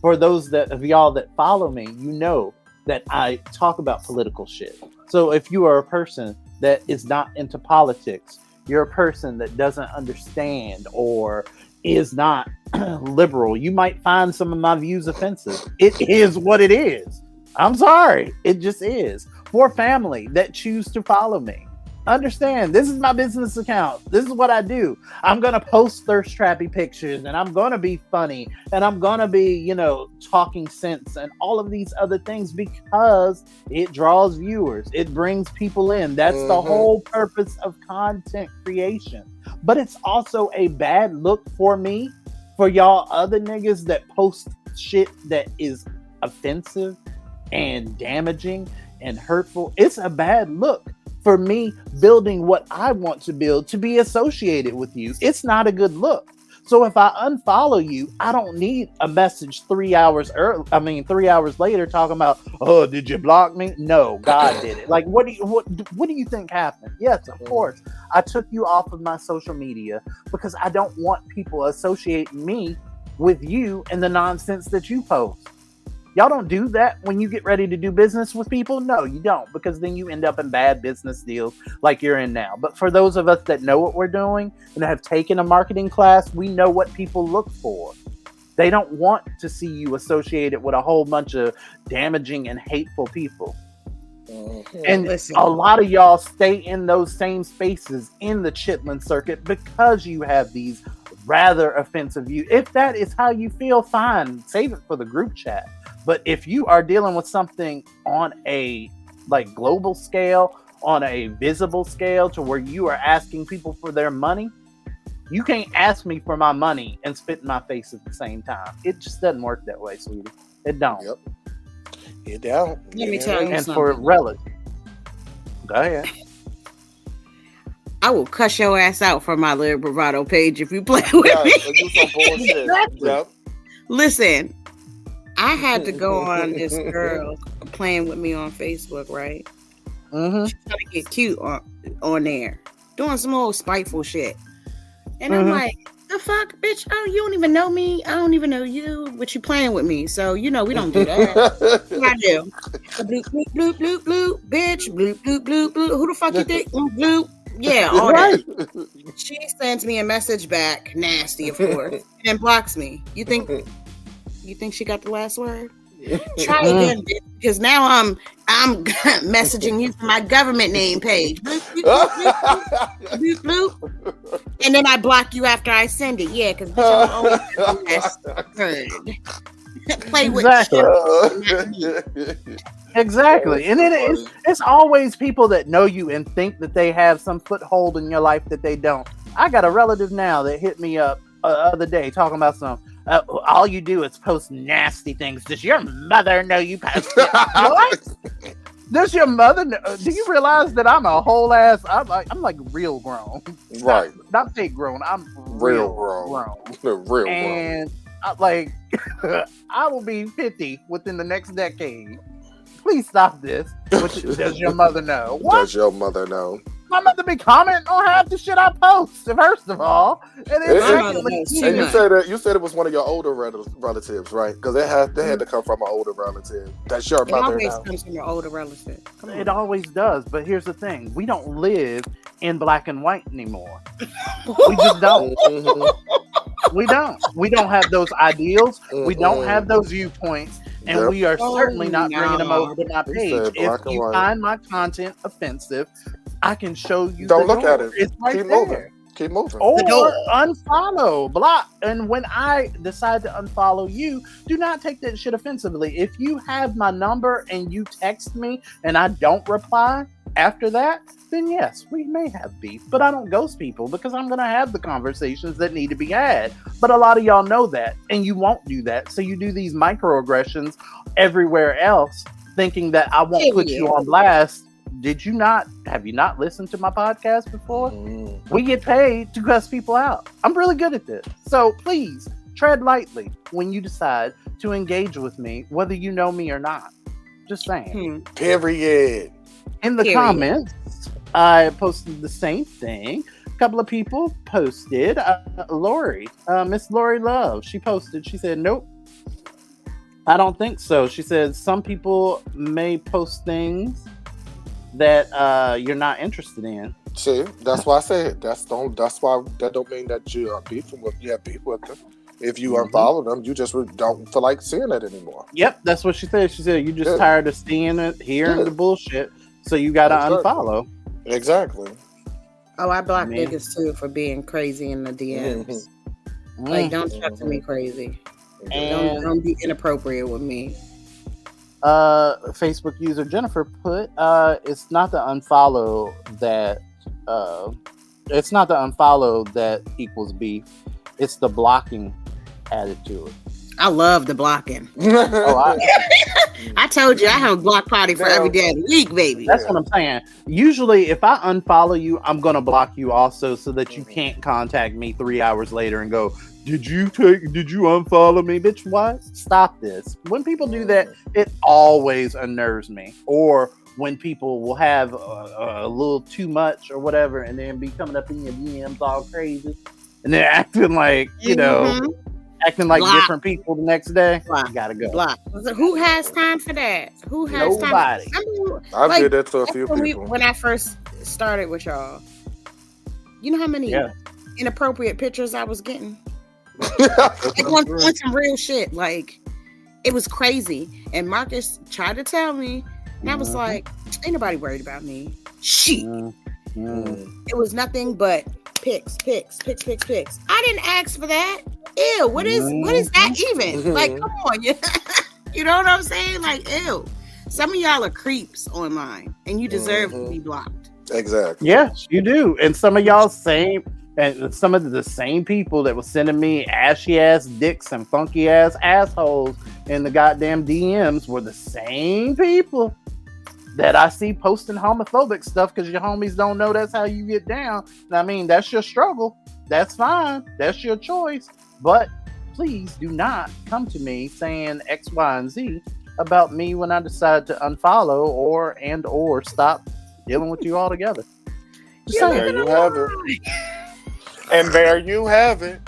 For those of y'all that follow me, you know that I talk about political shit. So if you are a person that is not into politics, you're a person that doesn't understand or is not liberal, you might find some of my views offensive. It is what it is. I'm sorry. It just is. For family that choose to follow me, understand, this is my business account. This is what I do. I'm going to post thirst trappy pictures, and I'm going to be funny, and I'm going to be, talking sense and all of these other things, because it draws viewers. It brings people in. That's the whole purpose of content creation. But it's also a bad look for me, for y'all other niggas that post shit that is offensive and damaging and hurtful. It's a bad look for me building what I want to build to be associated with you. It's not a good look. So if I unfollow you, I don't need a message 3 hours later talking about, oh, did you block me? No, God did it. Like, what do you think happened? Yes, of course. I took you off of my social media because I don't want people associating me with you and the nonsense that you post. Y'all don't do that when you get ready to do business with people? No, you don't, because then you end up in bad business deals like you're in now. But for those of us that know what we're doing and have taken a marketing class, we know what people look for. They don't want to see you associated with a whole bunch of damaging and hateful people. And a lot of y'all stay in those same spaces in the Chitlin circuit because you have these rather offensive views. If that is how you feel, fine, save it for the group chat. But if you are dealing with something on a global scale, on a visible scale, to where you are asking people for their money, you can't ask me for my money and spit in my face at the same time. It just doesn't work that way, sweetie. It don't. Yep. It don't. Let me tell you and something. For relatives, go ahead. I will cuss your ass out for my little bravado page if you play with me. Do some bullshit. Exactly. Yep. Listen, I had to go on this girl playing with me on Facebook, right? She's trying to get cute on there, doing some old spiteful shit. And I'm like, the fuck, bitch? Oh, you don't even know me. I don't even know you, but you playing with me. So, we don't do that. What I do? Bloop, bloop, bloop, bloop, bloop, bitch. Bloop, bloop, bloop, bloop. Who the fuck you think? Bloop, bloop. Yeah, all right. She sends me a message back, nasty, of course, and blocks me. You think she got the last word? Try again, bitch, because now I'm messaging you from my government name page. Bloop, bloop, bloop, bloop, bloop. And then I block you after I send it. Yeah, because I'm always the last word. Play with Exactly. And it's always people that know you and think that they have some foothold in your life that they don't. I got a relative now that hit me up the other day talking about some, all you do is post nasty things. Does your mother know you post it? What? Does your mother know? Do you realize that I'm a whole ass, I'm like real grown. Right. Not fake grown. I'm real grown. And I will be 50 within the next decade. Please stop this. Does your mother know? What? Does your mother know? My mother be commenting on half the shit I post, first of all. And you said it was one of your older relatives, right? Because they had to come from an older relative. That's your mother. It always comes from your older relative. It always does. But here's the thing: we don't live in black and white anymore. We just don't. We don't. We don't have those ideals. We don't have those viewpoints. And we are certainly not bringing them over to my page. If you find my content offensive, I can show you. Don't look at it. It's right Keep there. moving. Keep moving. Or unfollow, block. And when I decide to unfollow you, do not take that shit offensively. If you have my number and you text me and I don't reply, after that, then yes, we may have beef. But I don't ghost people because I'm going to have the conversations that need to be had. But a lot of y'all know that, and you won't do that. So you do these microaggressions everywhere else, thinking that I won't put you on blast. Have you not listened to my podcast before? We get paid to cuss people out. I'm really good at this. So please tread lightly when you decide to engage with me, whether you know me or not. Just saying. Period. In the comments, I posted the same thing. A couple of people posted. Lori, Miss Lori Love, she posted. She said, nope, I don't think so. She said, some people may post things that you're not interested in. See, that's why I said that's why that don't mean that you are beefing with. You have beef with them. If you unfollow them, you just don't feel like seeing it anymore. Yep, that's what she said. She said you're just tired of seeing it, hearing the bullshit, so you got to unfollow. Exactly. Oh, I block niggas too for being crazy in the DMs. Like, don't talk to me crazy. And don't be inappropriate with me. Facebook user Jennifer put, it's not the unfollow that equals beef. It's the blocking added to it. I love the blocking. I told you I have a block party for every day of the week, baby. That's what I'm saying. Usually, if I unfollow you, I'm gonna block you also, so that you can't contact me 3 hours later and go, Did you unfollow me, bitch? What? Stop this. When people do that, it always unnerves me. Or when people will have a little too much or whatever, and then be coming up in your DMs all crazy, and they're acting like acting like different people the next day. Block. You gotta go. Block. Who has time for that? Who has Nobody. time? I did that to a few people when I first started with y'all. You know how many inappropriate pictures I was getting? Like on some real shit. Like, it was crazy. And Marcus tried to tell me, and I was like, ain't nobody worried about me. Shit. It was nothing but pics. I didn't ask for that. Ew, what is that even? Like, come on. You know what I'm saying? Like, ew. Some of y'all are creeps online, and you deserve to be blocked. Exactly. Yes, you do. And some of y'all some of the same people that were sending me ashy ass dicks and funky ass assholes in the goddamn DMs were the same people that I see posting homophobic stuff because your homies don't know that's how you get down. I mean, that's your struggle. That's fine. That's your choice. But please do not come to me saying X, Y, and Z about me when I decide to unfollow or stop dealing with you altogether. There you have it. And there you have it.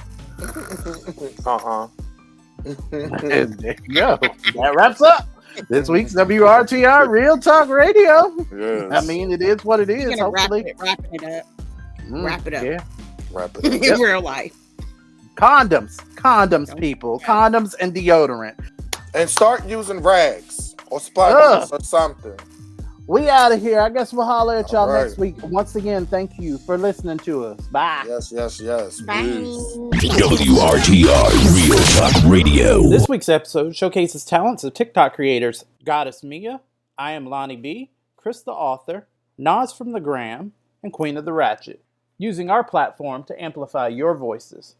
There you go. That wraps up this week's WRTR Real Talk Radio. Yes. I mean, it is what it is. Hopefully, wrap it up. Yeah. Wrap it up. In real life. Condoms, people. Condoms and deodorant. And start using rags or sponges or something. We out of here. I guess we'll holler at y'all next week. Once again, thank you for listening to us. Bye. Yes. Bye. WRTR Real Talk Radio. This week's episode showcases talents of TikTok creators Goddess Mia, I Am Lonnie B, Chris the Author, Nas from the Gram, and Queen of the Ratchet, using our platform to amplify your voices.